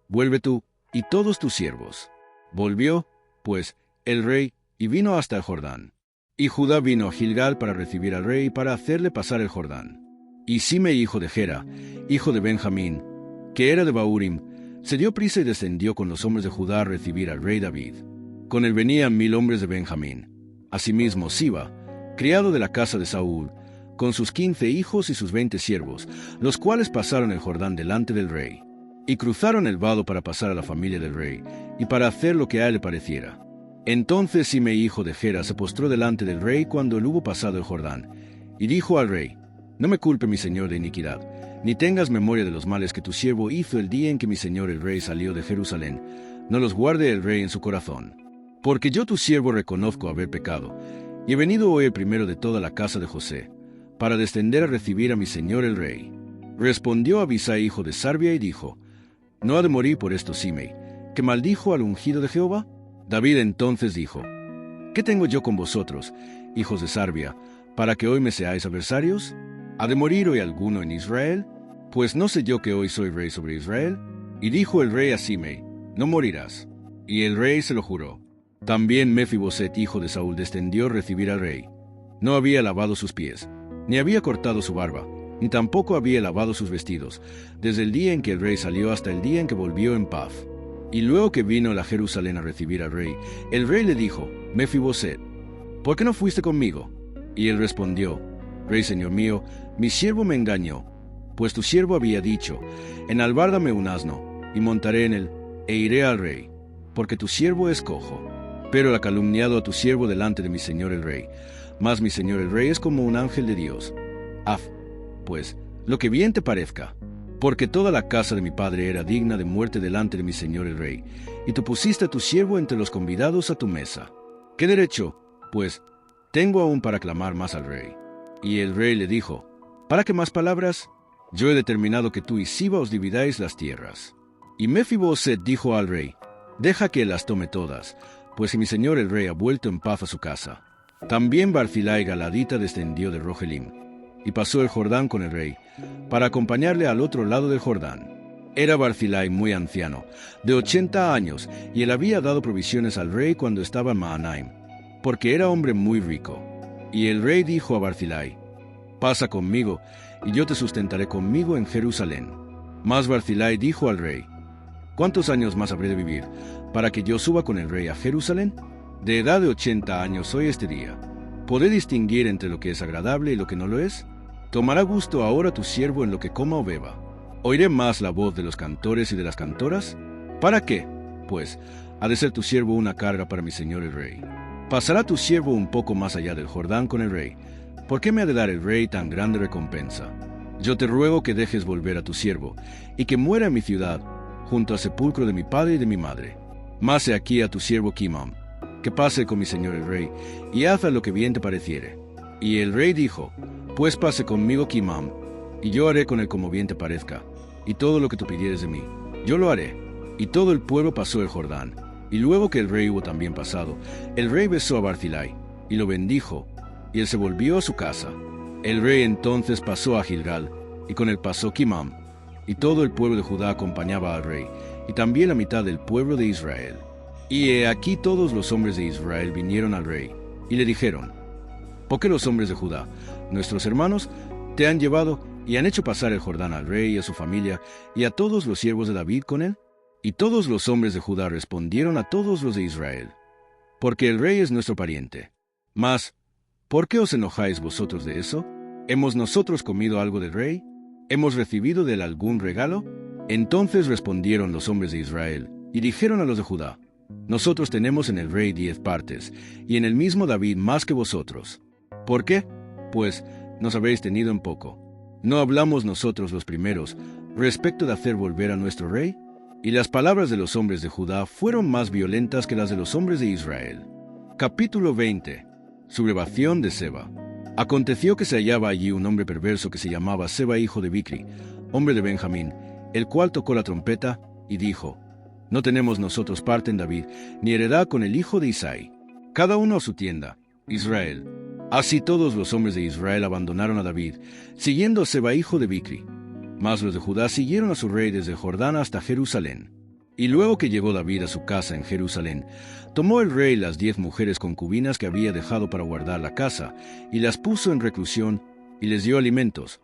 Vuelve tú y todos tus siervos. Volvió, pues, el rey, y vino hasta el Jordán. Y Judá vino a Gilgal para recibir al rey, para hacerle pasar el Jordán. Y Simei, hijo de Gera, hijo de Benjamín, que era de Bahurim, se dio prisa y descendió con los hombres de Judá a recibir al rey David. Con él venían 1000 hombres de Benjamín. Asimismo Siba, criado de la casa de Saúl, con sus 15 hijos y sus 20 siervos, los cuales pasaron el Jordán delante del rey. Y cruzaron el vado para pasar a la familia del rey, y para hacer lo que a él le pareciera. Entonces Simei, hijo de Gera, se postró delante del rey cuando él hubo pasado el Jordán, y dijo al rey: No me culpe mi señor de iniquidad, ni tengas memoria de los males que tu siervo hizo el día en que mi señor el rey salió de Jerusalén. No los guarde el rey en su corazón. Porque yo tu siervo reconozco haber pecado, y he venido hoy el primero de toda la casa de José, para descender a recibir a mi señor el rey. Respondió Abisai, hijo de Sarbia, y dijo: ¿No ha de morir por esto Simei, que maldijo al ungido de Jehová? David entonces dijo: ¿Qué tengo yo con vosotros, hijos de Sarbia, para que hoy me seáis adversarios? ¿Ha de morir hoy alguno en Israel? Pues no sé yo que hoy soy rey sobre Israel. Y dijo el rey a Simei: No morirás. Y el rey se lo juró. También Mefiboset, hijo de Saúl, descendió a recibir al rey. No había lavado sus pies, ni había cortado su barba, ni tampoco había lavado sus vestidos, desde el día en que el rey salió hasta el día en que volvió en paz. Y luego que vino a Jerusalén a recibir al rey, el rey le dijo: Mefiboset, ¿por qué no fuiste conmigo? Y él respondió: Rey, señor mío, mi siervo me engañó, pues tu siervo había dicho: Enalbárdame un asno, y montaré en él, e iré al rey, porque tu siervo es cojo. Pero él ha calumniado a tu siervo delante de mi señor el rey. Mas mi señor el rey es como un ángel de Dios. Haz, pues, lo que bien te parezca, porque toda la casa de mi padre era digna de muerte delante de mi señor el rey, y tú pusiste a tu siervo entre los convidados a tu mesa. ¿Qué derecho, pues, tengo aún para clamar más al rey? Y el rey le dijo: ¿Para qué más palabras? Yo he determinado que tú y Siba os dividáis las tierras. Y Mefiboset dijo al rey: Deja que él las tome todas, pues si mi señor el rey ha vuelto en paz a su casa. También Barzillai galadita descendió de Rogelim, y pasó el Jordán con el rey, para acompañarle al otro lado del Jordán. Era Barzillai muy anciano, de 80 años, y él había dado provisiones al rey cuando estaba en Mahanaim, porque era hombre muy rico. Y el rey dijo a Barzillai: Pasa conmigo, y yo te sustentaré conmigo en Jerusalén. Mas Barzillai dijo al rey: ¿Cuántos años más habré de vivir, para que yo suba con el rey a Jerusalén? De edad de 80 años soy este día. ¿Podré distinguir entre lo que es agradable y lo que no lo es? ¿Tomará gusto ahora tu siervo en lo que coma o beba? ¿Oiré más la voz de los cantores y de las cantoras? ¿Para qué, pues, ha de ser tu siervo una carga para mi señor el rey? ¿Pasará tu siervo un poco más allá del Jordán con el rey? ¿Por qué me ha de dar el rey tan grande recompensa? Yo te ruego que dejes volver a tu siervo, y que muera en mi ciudad, junto al sepulcro de mi padre y de mi madre. Mas he aquí a tu siervo Kimam, que pase con mi señor el rey, y haz lo que bien te pareciere. Y el rey dijo: Pues pase conmigo Kimam, y yo haré con él como bien te parezca, y todo lo que tú pidieres de mí, yo lo haré. Y todo el pueblo pasó el Jordán, Y luego que el rey hubo también pasado, el rey besó a Barzillai, y lo bendijo, y él se volvió a su casa. El rey entonces pasó a Gilgal, y con él pasó Quimam, y todo el pueblo de Judá acompañaba al rey, y también la mitad del pueblo de Israel. Y he aquí todos los hombres de Israel vinieron al rey, y le dijeron: ¿Por qué los hombres de Judá, nuestros hermanos, te han llevado y han hecho pasar el Jordán al rey y a su familia, y a todos los siervos de David con él? Y todos los hombres de Judá respondieron a todos los de Israel: Porque el rey es nuestro pariente. Mas, ¿por qué os enojáis vosotros de eso? ¿Hemos nosotros comido algo del rey? ¿Hemos recibido de él algún regalo? Entonces respondieron los hombres de Israel, y dijeron a los de Judá: Nosotros tenemos en el rey 10 partes, y en el mismo David más que vosotros. ¿Por qué? Pues nos habéis tenido en poco. ¿No hablamos nosotros los primeros respecto de hacer volver a nuestro rey? Y las palabras de los hombres de Judá fueron más violentas que las de los hombres de Israel. Capítulo 20. Sublevación de Seba. Aconteció que se hallaba allí un hombre perverso que se llamaba Seba hijo de Bicri, hombre de Benjamín, el cual tocó la trompeta y dijo: No tenemos nosotros parte en David, ni heredad con el hijo de Isaí. Cada uno a su tienda, Israel. Así todos los hombres de Israel abandonaron a David, siguiendo a Seba hijo de Bicri. Mas los de Judá siguieron a su rey desde Jordán hasta Jerusalén. Y luego que llegó David a su casa en Jerusalén, tomó el rey las 10 mujeres concubinas que había dejado para guardar la casa, y las puso en reclusión, y les dio alimentos.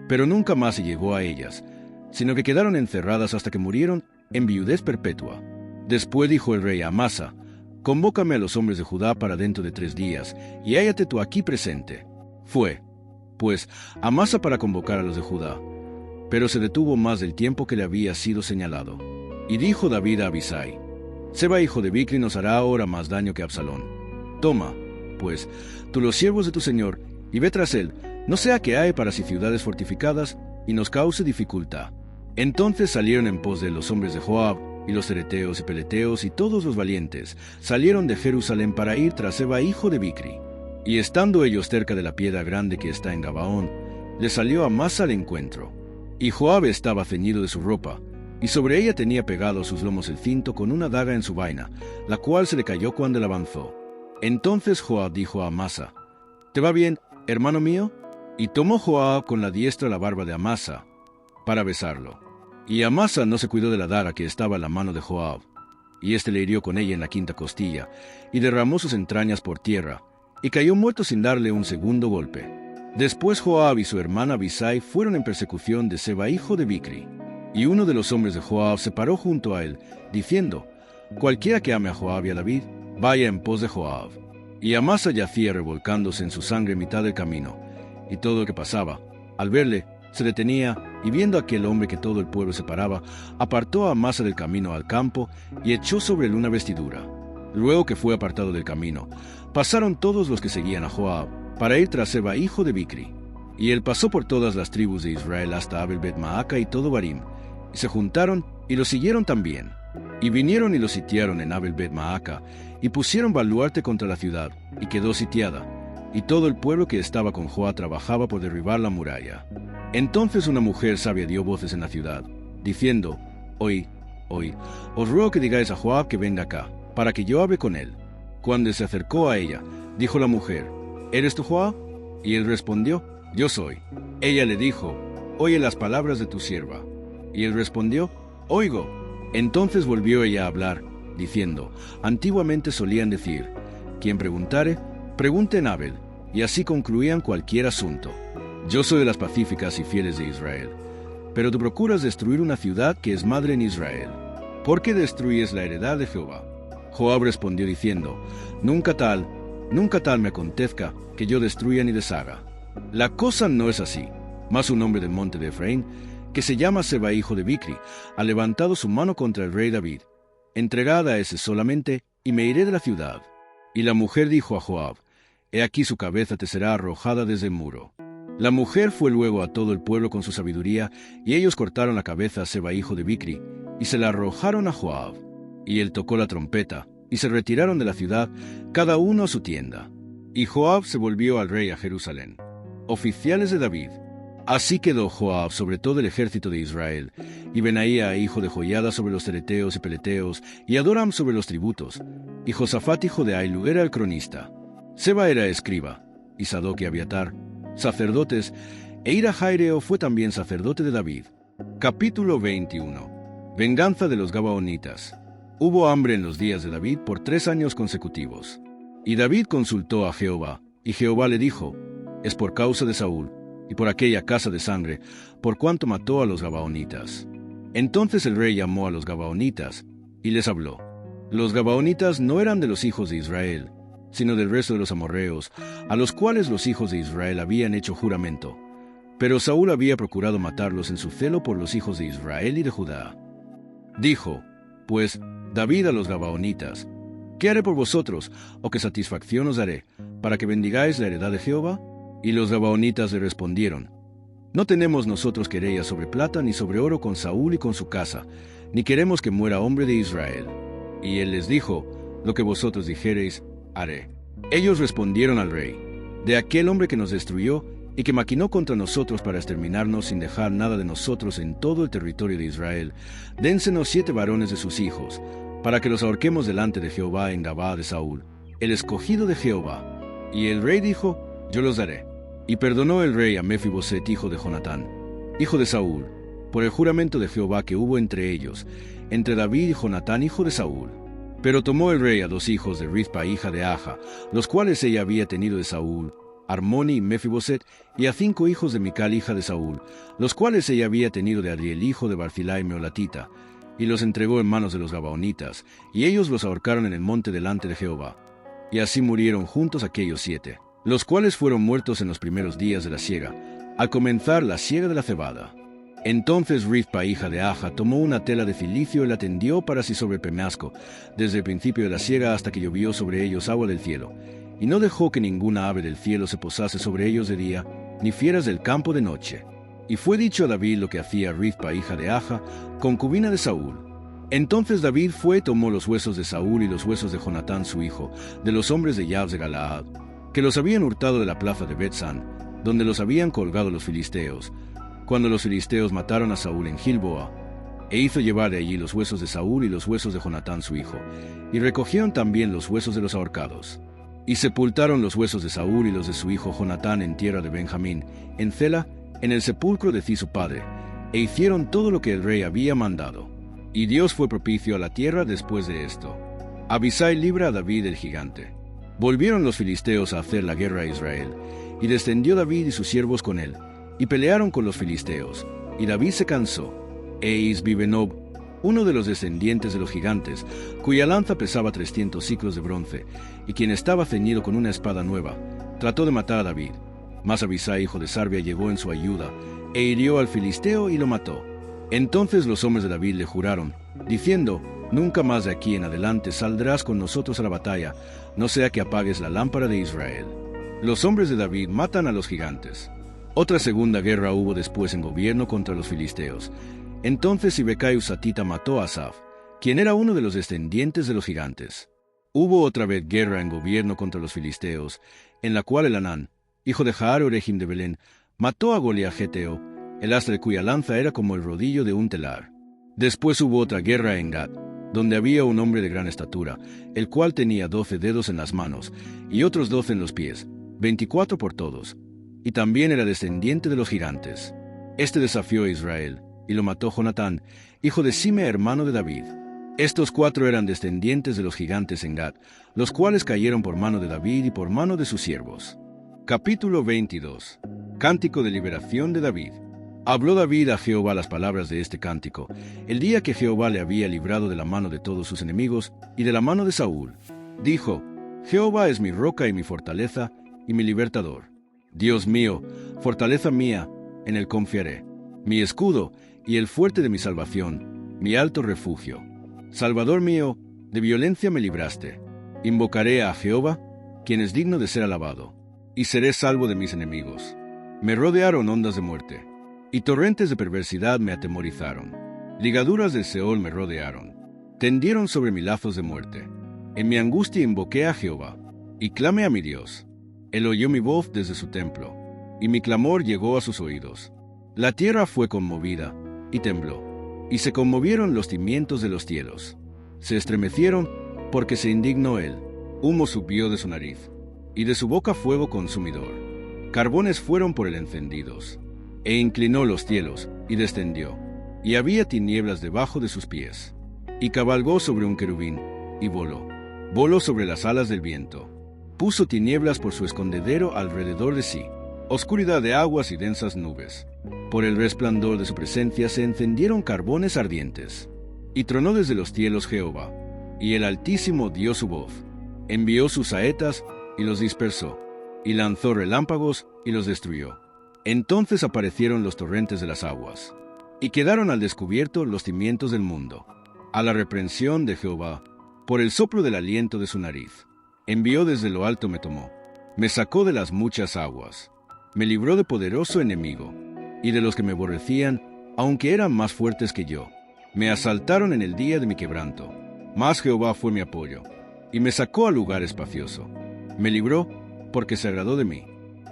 Pero nunca más se llegó a ellas, sino que quedaron encerradas hasta que murieron en viudez perpetua. Después dijo el rey a Amasa: Convócame a los hombres de Judá para dentro de 3 días, y hállate tú aquí presente. Fue, pues, Amasa para convocar a los de Judá, pero se detuvo más del tiempo que le había sido señalado. Y dijo David a Abisai: Seba hijo de Bicri nos hará ahora más daño que Absalón. Toma, pues, tú los siervos de tu señor, y ve tras él, no sea que hay para sí ciudades fortificadas, y nos cause dificultad. Entonces salieron en pos de los hombres de Joab, y los cereteos y peleteos y todos los valientes salieron de Jerusalén para ir tras Seba hijo de Bicri. Y estando ellos cerca de la piedra grande que está en Gabaón, le salió Amasa al encuentro. Y Joab estaba ceñido de su ropa, y sobre ella tenía pegado a sus lomos el cinto con una daga en su vaina, la cual se le cayó cuando él avanzó. Entonces Joab dijo a Amasa: ¿Te va bien, hermano mío? Y tomó Joab con la diestra la barba de Amasa para besarlo. Y Amasa no se cuidó de la daga que estaba en la mano de Joab, y éste le hirió con ella en la 5ª costilla, y derramó sus entrañas por tierra, y cayó muerto sin darle un segundo golpe. Después Joab y su hermana Abisai fueron en persecución de Seba hijo de Bicri. Y uno de los hombres de Joab se paró junto a él, diciendo: Cualquiera que ame a Joab y a David, vaya en pos de Joab. Y Amasa yacía revolcándose en su sangre en mitad del camino, y todo el que pasaba, al verle, se detenía, y viendo a aquel hombre que todo el pueblo separaba, apartó a Amasa del camino al campo, y echó sobre él una vestidura. Luego que fue apartado del camino, pasaron todos los que seguían a Joab, para ir tras Seba hijo de Bicri. Y él pasó por todas las tribus de Israel hasta Abel-Bet-Maaca y todo Barim, y se juntaron y lo siguieron también. Y vinieron y lo sitiaron en Abel-Bet-Maaca, y pusieron baluarte contra la ciudad, y quedó sitiada. Y todo el pueblo que estaba con Joab trabajaba por derribar la muralla. Entonces una mujer sabia dio voces en la ciudad, diciendo: Oí, os ruego que digáis a Joab que venga acá, para que yo hable con él. Cuando se acercó a ella, dijo la mujer: ¿Eres tú Joab? Y él respondió: Yo soy. Ella le dijo: Oye las palabras de tu sierva. Y él respondió: Oigo. Entonces volvió ella a hablar, diciendo: Antiguamente solían decir: Quien preguntare, pregunte en Abel, y así concluían cualquier asunto. Yo soy de las pacíficas y fieles de Israel. Pero tú procuras destruir una ciudad que es madre en Israel. ¿Por qué destruyes la heredad de Jehová? Joab respondió diciendo: Nunca tal me acontezca que yo destruya ni deshaga. La cosa no es así. Mas un hombre del monte de Efraín, que se llama Seba hijo de Bicri, ha levantado su mano contra el rey David. Entregad a ese solamente, y me iré de la ciudad. Y la mujer dijo a Joab: He aquí su cabeza te será arrojada desde el muro. La mujer fue luego a todo el pueblo con su sabiduría, y ellos cortaron la cabeza a Seba hijo de Bicri, y se la arrojaron a Joab. Y él tocó la trompeta, y se retiraron de la ciudad, cada uno a su tienda. Y Joab se volvió al rey a Jerusalén. Oficiales de David. Así quedó Joab sobre todo el ejército de Israel, y Benaía, hijo de Joiada, sobre los tereteos y peleteos, y Adoram sobre los tributos, y Josafat, hijo de Ailu, era el cronista. Seba era escriba, y Sadoc y Abiatar, sacerdotes, e Ira Jaireo fue también sacerdote de David. Capítulo 21. Venganza de los Gabaonitas. Hubo hambre en los días de David por 3 años consecutivos. Y David consultó a Jehová, y Jehová le dijo: es por causa de Saúl, y por aquella casa de sangre, por cuanto mató a los Gabaonitas. Entonces el rey llamó a los Gabaonitas, y les habló. Los Gabaonitas no eran de los hijos de Israel, sino del resto de los amorreos, a los cuales los hijos de Israel habían hecho juramento. Pero Saúl había procurado matarlos en su celo por los hijos de Israel y de Judá. Dijo, pues, David a los Gabaonitas: ¿qué haré por vosotros, o qué satisfacción os daré, para que bendigáis la heredad de Jehová? Y los Gabaonitas le respondieron: no tenemos nosotros querella sobre plata ni sobre oro con Saúl y con su casa, ni queremos que muera hombre de Israel. Y él les dijo: lo que vosotros dijereis, haré. Ellos respondieron al rey: de aquel hombre que nos destruyó y que maquinó contra nosotros para exterminarnos sin dejar nada de nosotros en todo el territorio de Israel, dénsenos 7 varones de sus hijos, para que los ahorquemos delante de Jehová en Gabaa de Saúl, el escogido de Jehová. Y el rey dijo: yo los daré. Y perdonó el rey a Mefiboset, hijo de Jonatán, hijo de Saúl, por el juramento de Jehová que hubo entre ellos, entre David y Jonatán, hijo de Saúl. Pero tomó el rey a 2 hijos de Rizpa, hija de Aja, los cuales ella había tenido de Saúl, Armoni y Mefiboset, y a 5 hijos de Mical, hija de Saúl, los cuales ella había tenido de Adriel, hijo de Barzillai Meolatita, y los entregó en manos de los Gabaonitas, y ellos los ahorcaron en el monte delante de Jehová. Y así murieron juntos aquellos 7, los cuales fueron muertos en los primeros días de la siega, al comenzar la siega de la cebada. Entonces Rizpa, hija de Aja, tomó una tela de cilicio y la tendió para sí sobre el peñasco, desde el principio de la siega hasta que llovió sobre ellos agua del cielo, y no dejó que ninguna ave del cielo se posase sobre ellos de día, ni fieras del campo de noche. Y fue dicho a David lo que hacía Rizpa, hija de Aja, concubina de Saúl. Entonces David fue y tomó los huesos de Saúl y los huesos de Jonatán su hijo, de los hombres de Jabes de Galaad, que los habían hurtado de la plaza de Bet-san, donde los habían colgado los filisteos, cuando los filisteos mataron a Saúl en Gilboa, e hizo llevar de allí los huesos de Saúl y los huesos de Jonatán su hijo, y recogieron también los huesos de los ahorcados. Y sepultaron los huesos de Saúl y los de su hijo Jonatán en tierra de Benjamín, en Cela, en el sepulcro de Cis su padre, e hicieron todo lo que el rey había mandado. Y Dios fue propicio a la tierra después de esto. Abisai libra a David el gigante. Volvieron los filisteos a hacer la guerra a Israel, y descendió David y sus siervos con él, y pelearon con los filisteos, y David se cansó. E Isbibenob, uno de los descendientes de los gigantes, cuya lanza pesaba 300 siclos de bronce, y quien estaba ceñido con una espada nueva, trató de matar a David. Mas Abisai, hijo de Sarbia, llegó en su ayuda, e hirió al filisteo y lo mató. Entonces los hombres de David le juraron, diciendo: nunca más de aquí en adelante saldrás con nosotros a la batalla, no sea que apagues la lámpara de Israel. Los hombres de David matan a los gigantes. Otra segunda guerra hubo después en gobierno contra los filisteos. Entonces Sibecai Husatita mató a Asaf, quien era uno de los descendientes de los gigantes. Hubo otra vez guerra en gobierno contra los filisteos, en la cual Elanán, hijo de Jaar Oregim de Belén, mató a Goliat Geteo, el astre cuya lanza era como el rodillo de un telar. Después hubo otra guerra en Gat, donde había un hombre de gran estatura, el cual tenía 12 dedos en las manos, y otros 12 en los pies, 24 por todos, y también era descendiente de los gigantes. Este desafió a Israel, y lo mató Jonatán, hijo de Simea, hermano de David. Estos 4 eran descendientes de los gigantes en Gat, los cuales cayeron por mano de David y por mano de sus siervos. Capítulo 22. Cántico de liberación de David. Habló David a Jehová las palabras de este cántico, el día que Jehová le había librado de la mano de todos sus enemigos y de la mano de Saúl. Dijo: Jehová es mi roca y mi fortaleza y mi libertador. Dios mío, fortaleza mía, en él confiaré. Mi escudo y el fuerte de mi salvación, mi alto refugio. Salvador mío, de violencia me libraste. Invocaré a Jehová, quien es digno de ser alabado, y seré salvo de mis enemigos. Me rodearon ondas de muerte, y torrentes de perversidad me atemorizaron. Ligaduras del Seol me rodearon. Tendieron sobre mí lazos de muerte. En mi angustia invoqué a Jehová, y clamé a mi Dios. Él oyó mi voz desde su templo, y mi clamor llegó a sus oídos. La tierra fue conmovida, y tembló, y se conmovieron los cimientos de los cielos. Se estremecieron, porque se indignó él. Humo subió de su nariz, y de su boca fuego consumidor. Carbones fueron por él encendidos. E inclinó los cielos, y descendió, y había tinieblas debajo de sus pies. Y cabalgó sobre un querubín, y voló. Voló sobre las alas del viento. Puso tinieblas por su escondedero alrededor de sí, oscuridad de aguas y densas nubes. Por el resplandor de su presencia se encendieron carbones ardientes. Y tronó desde los cielos Jehová, y el Altísimo dio su voz. Envió sus saetas, y los dispersó, y lanzó relámpagos, y los destruyó. Entonces aparecieron los torrentes de las aguas, y quedaron al descubierto los cimientos del mundo. A la reprensión de Jehová, por el soplo del aliento de su nariz. Envió desde lo alto me tomó, me sacó de las muchas aguas, me libró de poderoso enemigo, y de los que me aborrecían, aunque eran más fuertes que yo. Me asaltaron en el día de mi quebranto, mas Jehová fue mi apoyo, y me sacó a lugar espacioso. Me libró, porque se agradó de mí.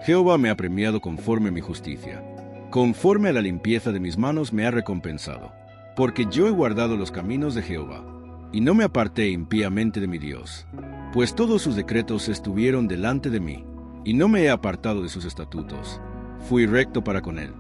Jehová me ha premiado conforme a mi justicia. Conforme a la limpieza de mis manos me ha recompensado, porque yo he guardado los caminos de Jehová, y no me aparté impíamente de mi Dios. Pues todos sus decretos estuvieron delante de mí, y no me he apartado de sus estatutos. Fui recto para con él,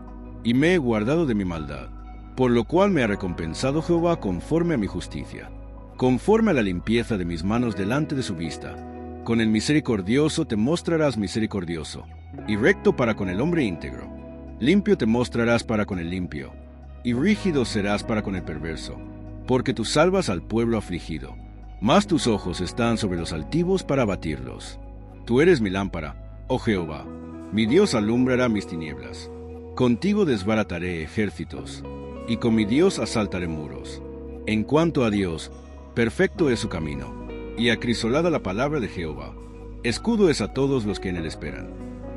y me he guardado de mi maldad, por lo cual me ha recompensado Jehová conforme a mi justicia, conforme a la limpieza de mis manos delante de su vista. Con el misericordioso te mostrarás misericordioso, y recto para con el hombre íntegro. Limpio te mostrarás para con el limpio, y rígido serás para con el perverso, porque tú salvas al pueblo afligido. Mas tus ojos están sobre los altivos para abatirlos. Tú eres mi lámpara, oh Jehová, mi Dios alumbrará mis tinieblas. Contigo desbarataré ejércitos, y con mi Dios asaltaré muros. En cuanto a Dios, perfecto es su camino, y acrisolada la palabra de Jehová. Escudo es a todos los que en él esperan.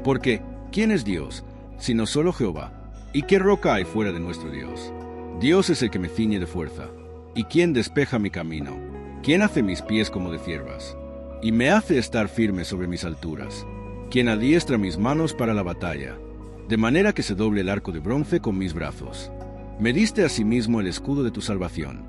Porque, ¿quién es Dios, sino solo Jehová? ¿Y qué roca hay fuera de nuestro Dios? Dios es el que me ciñe de fuerza, y quien despeja mi camino. ¿Quién hace mis pies como de ciervas? Y me hace estar firme sobre mis alturas. Quien adiestra mis manos para la batalla, de manera que se doble el arco de bronce con mis brazos. Me diste asimismo el escudo de tu salvación,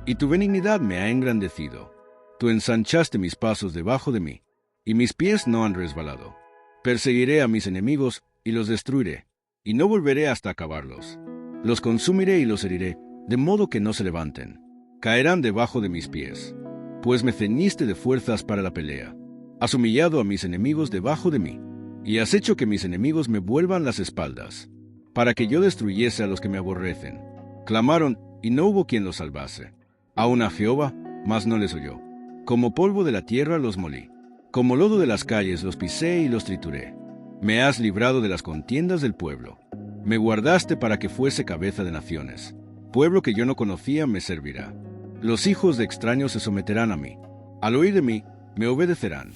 y tu benignidad me ha engrandecido. Tú ensanchaste mis pasos debajo de mí, y mis pies no han resbalado. Perseguiré a mis enemigos, y los destruiré, y no volveré hasta acabarlos. Los consumiré y los heriré, de modo que no se levanten. Caerán debajo de mis pies, pues me ceñiste de fuerzas para la pelea. Has humillado a mis enemigos debajo de mí, y has hecho que mis enemigos me vuelvan las espaldas, para que yo destruyese a los que me aborrecen. Clamaron, y no hubo quien los salvase. Aun a Jehová, mas no les oyó. Como polvo de la tierra los molí, como lodo de las calles los pisé y los trituré. Me has librado de las contiendas del pueblo. Me guardaste para que fuese cabeza de naciones. Pueblo que yo no conocía me servirá. Los hijos de extraños se someterán a mí. Al oír de mí, me obedecerán.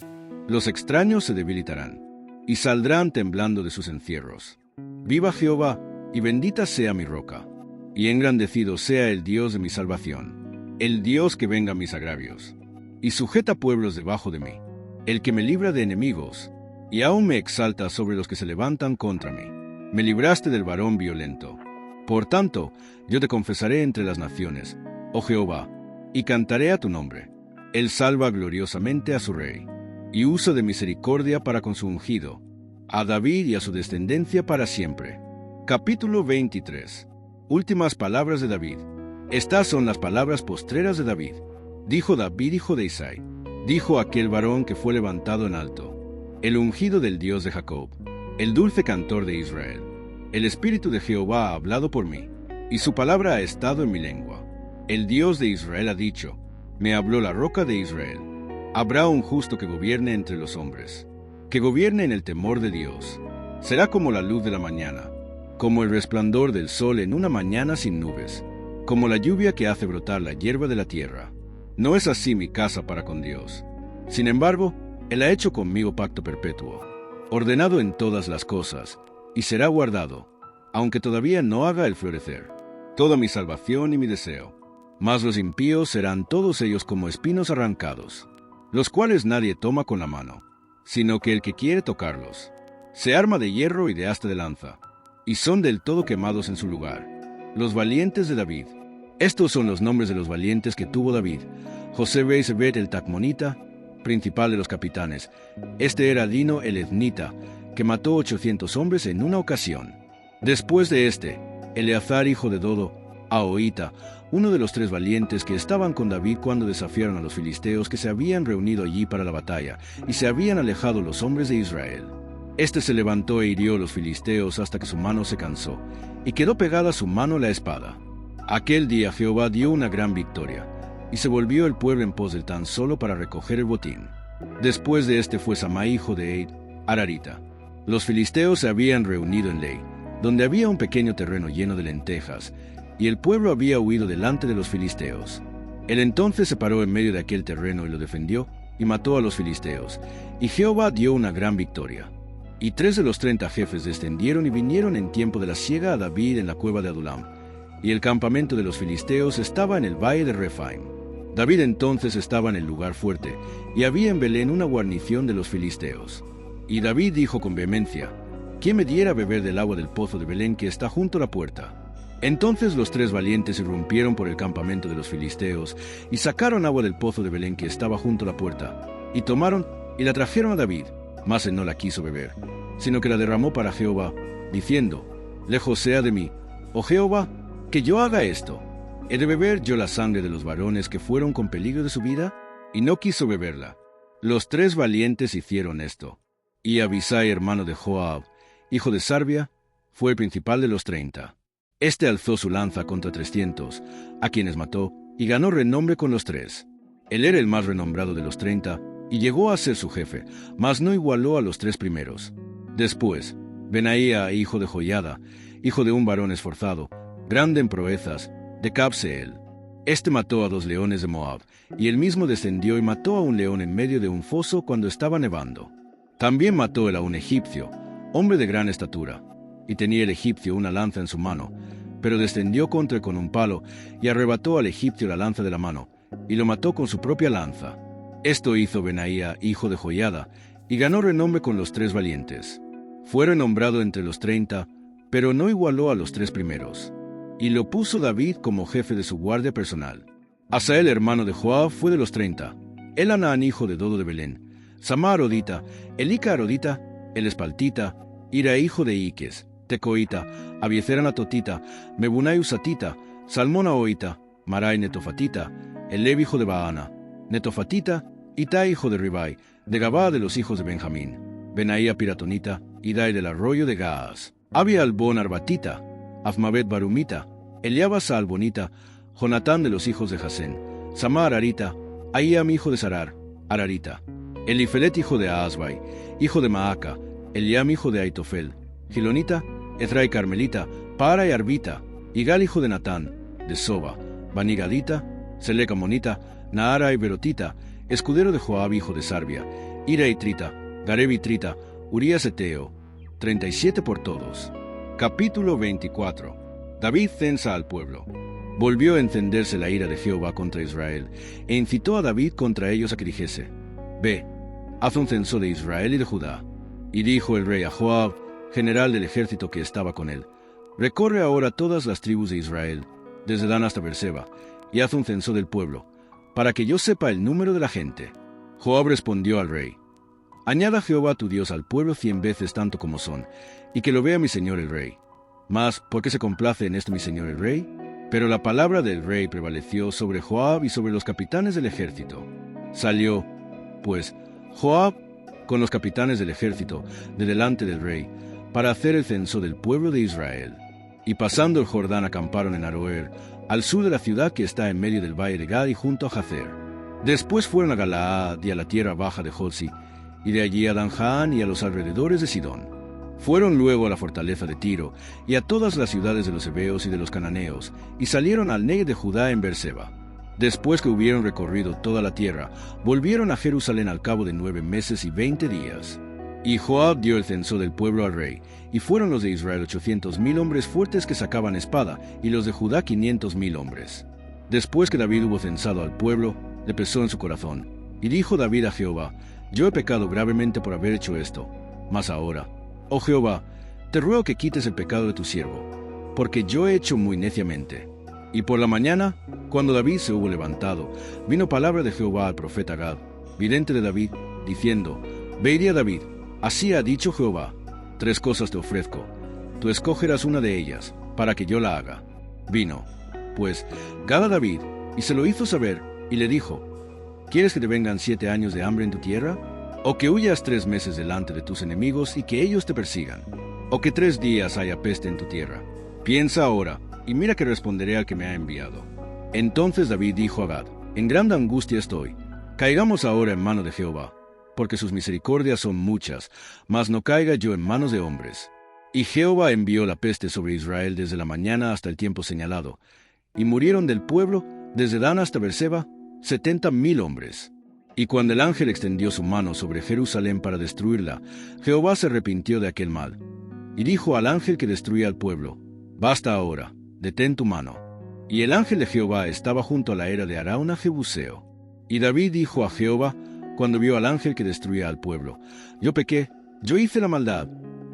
Los extraños se debilitarán, y saldrán temblando de sus encierros. Viva Jehová, y bendita sea mi roca, y engrandecido sea el Dios de mi salvación, el Dios que venga mis agravios, y sujeta pueblos debajo de mí, el que me libra de enemigos, y aún me exalta sobre los que se levantan contra mí. Me libraste del varón violento. Por tanto, yo te confesaré entre las naciones, oh Jehová, y cantaré a tu nombre. Él salva gloriosamente a su rey, y usa de misericordia para con su ungido, a David y a su descendencia para siempre. Capítulo 23. Últimas palabras de David. Estas son las palabras postreras de David. Dijo David, hijo de Isaí, dijo aquel varón que fue levantado en alto, el ungido del Dios de Jacob, el dulce cantor de Israel. El Espíritu de Jehová ha hablado por mí, y su palabra ha estado en mi lengua. El Dios de Israel ha dicho, me habló la roca de Israel. Habrá un justo que gobierne entre los hombres, que gobierne en el temor de Dios. Será como la luz de la mañana, como el resplandor del sol en una mañana sin nubes, como la lluvia que hace brotar la hierba de la tierra. No es así mi casa para con Dios. Sin embargo, Él ha hecho conmigo pacto perpetuo, ordenado en todas las cosas, y será guardado, aunque todavía no haga el florecer, toda mi salvación y mi deseo. Mas los impíos serán todos ellos como espinos arrancados, los cuales nadie toma con la mano, sino que el que quiere tocarlos. Se arma de hierro y de asta de lanza, y son del todo quemados en su lugar. Los valientes de David. Estos son los nombres de los valientes que tuvo David. José Beisebet el Tacmonita, principal de los capitanes. Este era Dino el Ethnita, que mató 800 hombres en una ocasión. Después de este, Eleazar hijo de Dodo, Ahoita, uno de los 3 valientes que estaban con David cuando desafiaron a los filisteos que se habían reunido allí para la batalla, y se habían alejado los hombres de Israel. Este se levantó e hirió a los filisteos hasta que su mano se cansó, y quedó pegada a su mano la espada. Aquel día Jehová dio una gran victoria, y se volvió el pueblo en pos del tan solo para recoger el botín. Después de este fue Samá hijo de Eid, Ararita. Los filisteos se habían reunido en Lei, donde había un pequeño terreno lleno de lentejas, y el pueblo había huido delante de los filisteos. Él entonces se paró en medio de aquel terreno y lo defendió, y mató a los filisteos, y Jehová dio una gran victoria. Y 3 de los 30 jefes descendieron y vinieron en tiempo de la siega a David en la cueva de Adulam, y el campamento de los filisteos estaba en el valle de Rephaim. David entonces estaba en el lugar fuerte, y había en Belén una guarnición de los filisteos. Y David dijo con vehemencia: ¿Quién me diera a beber del agua del pozo de Belén que está junto a la puerta? Entonces los 3 valientes irrumpieron por el campamento de los filisteos, y sacaron agua del pozo de Belén que estaba junto a la puerta, y tomaron y la trajeron a David, mas él no la quiso beber, sino que la derramó para Jehová, diciendo: Lejos sea de mí, oh Jehová, que yo haga esto. ¿He de beber yo la sangre de los varones que fueron con peligro de su vida? Y no quiso beberla. Los 3 valientes hicieron esto. Y Abisai, hermano de Joab, hijo de Sarbia, fue el principal de los 30. Este alzó su lanza contra 300, a quienes mató, y ganó renombre con los 3. Él era el más renombrado de los 30, y llegó a ser su jefe, mas no igualó a los 3 primeros. Después, Benaía, hijo de Joiada, hijo de un varón esforzado, grande en proezas, de Cabseel. Este mató a 2 leones de Moab, y él mismo descendió y mató a un león en medio de un foso cuando estaba nevando. También mató él a un egipcio, hombre de gran estatura, y tenía el egipcio una lanza en su mano, pero descendió contra él con un palo, y arrebató al egipcio la lanza de la mano, y lo mató con su propia lanza. Esto hizo Benaía, hijo de Joiada, y ganó renombre con los 3 valientes. Fue renombrado entre los 30, pero no igualó a los 3 primeros. Y lo puso David como jefe de su guardia personal. Asael, hermano de Joab, fue de los 30. Elanán, hijo de Dodo de Belén. Samá arodita, Elica arodita, el espaltita, Ira, hijo de Iques, Tecoita, Abiezer anatotita, Mebunai usatita, Salmón ahoita, Marai netofatita, Eleb, hijo de Baana, Netofatita, Itai, hijo de Ribai, de Gabá de los hijos de Benjamín, Benaía piratonita, Idai del arroyo de Gaas, Abia albón arbatita, Afmabet barumita, Eliaba albonita, Jonatán de los hijos de Jasén, Samá ararita, Ahiam, hijo de Sarar, ararita, Elifelet, hijo de Aasbai, hijo de Maaca, Eliam, hijo de Aitofel, Gilonita, Ezrai carmelita, Para y arbita, Igal, hijo de Natán, de Soba, Banigadita, Seleca monita, Naara y Berotita, escudero de Joab, hijo de Sarbia, Ira y Trita, Gareb y Trita, Urías eteo, 37 por todos. Capítulo 24. David censa al pueblo. Volvió a encenderse la ira de Jehová contra Israel, e incitó a David contra ellos a que dijese: Ve, haz un censo de Israel y de Judá. Y dijo el rey a Joab, general del ejército que estaba con él: Recorre ahora todas las tribus de Israel, desde Dan hasta Berseba, y haz un censo del pueblo, para que yo sepa el número de la gente. Joab respondió al rey: Añada Jehová tu Dios al pueblo 100 veces tanto como son, y que lo vea mi señor el rey. Mas, ¿por qué se complace en esto mi señor el rey? Pero la palabra del rey prevaleció sobre Joab y sobre los capitanes del ejército. Salió, pues, Joab con los capitanes del ejército de delante del rey, para hacer el censo del pueblo de Israel. Y pasando el Jordán acamparon en Aroer, al sur de la ciudad que está en medio del valle de Gad y junto a Jazer. Después fueron a Galaad y a la tierra baja de Jotzi, y de allí a Danjaan y a los alrededores de Sidón. Fueron luego a la fortaleza de Tiro, y a todas las ciudades de los heveos y de los cananeos, y salieron al Negev de Judá en Berseba. Después que hubieron recorrido toda la tierra, volvieron a Jerusalén al cabo de 9 meses y 20 días. Y Joab dio el censo del pueblo al rey, y fueron los de Israel 800,000 hombres fuertes que sacaban espada, y los de Judá 500,000 hombres. Después que David hubo censado al pueblo, le pesó en su corazón, y dijo David a Jehová: Yo he pecado gravemente por haber hecho esto. Mas ahora, oh Jehová, te ruego que quites el pecado de tu siervo, porque yo he hecho muy neciamente. Y por la mañana, cuando David se hubo levantado, vino palabra de Jehová al profeta Gad, vidente de David, diciendo: Ve y di a David, así ha dicho Jehová, 3 cosas te ofrezco, tú escogerás una de ellas, para que yo la haga. Vino, pues, Gad a David, y se lo hizo saber, y le dijo: ¿Quieres que te vengan 7 años de hambre en tu tierra? ¿O que huyas 3 meses delante de tus enemigos y que ellos te persigan? ¿O que 3 días haya peste en tu tierra? Piensa ahora, y mira que responderé al que me ha enviado. Entonces David dijo a Gad: En grande angustia estoy, caigamos ahora en mano de Jehová, porque sus misericordias son muchas, mas no caiga yo en manos de hombres. Y Jehová envió la peste sobre Israel desde la mañana hasta el tiempo señalado, y murieron del pueblo, desde Dan hasta Beerseba, 70,000 hombres. Y cuando el ángel extendió su mano sobre Jerusalén para destruirla, Jehová se arrepintió de aquel mal, y dijo al ángel que destruía al pueblo: Basta ahora, detén tu mano. Y el ángel de Jehová estaba junto a la era de Arauna Jebuseo. Y David dijo a Jehová, cuando vio al ángel que destruía al pueblo: Yo pequé, yo hice la maldad.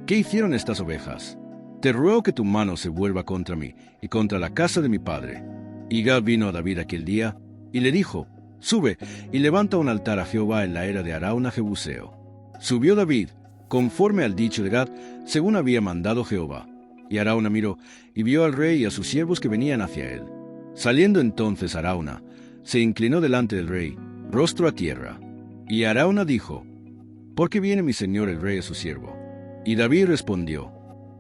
¿Qué hicieron estas ovejas? Te ruego que tu mano se vuelva contra mí y contra la casa de mi padre. Y Gad vino a David aquel día, y le dijo: Sube y levanta un altar a Jehová en la era de Arauna Jebuseo. Subió David, conforme al dicho de Gad, según había mandado Jehová. Y Arauna miró, y vio al rey y a sus siervos que venían hacia él. Saliendo entonces Arauna, se inclinó delante del rey, rostro a tierra. Y Arauna dijo: ¿Por qué viene mi señor el rey a su siervo? Y David respondió: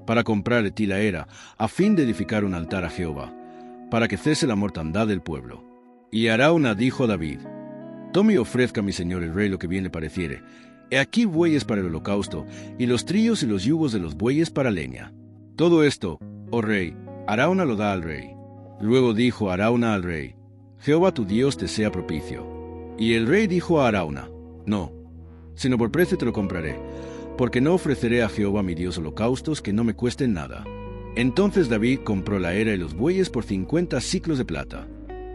Para comprar de ti la era, a fin de edificar un altar a Jehová, para que cese la mortandad del pueblo. Y Arauna dijo a David: Tome y ofrezca a mi señor el rey lo que bien le pareciere. He aquí bueyes para el holocausto, y los trillos y los yugos de los bueyes para leña. Todo esto, oh rey, Arauna lo da al rey. Luego dijo Arauna al rey: Jehová tu Dios te sea propicio. Y el rey dijo a Arauna: No, sino por precio te lo compraré, porque no ofreceré a Jehová mi Dios holocaustos que no me cuesten nada. Entonces David compró la era y los bueyes por 50 siclos de plata.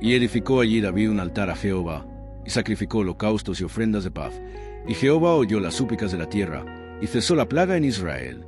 Y edificó allí David un altar a Jehová, y sacrificó holocaustos y ofrendas de paz. Y Jehová oyó las súplicas de la tierra, y cesó la plaga en Israel.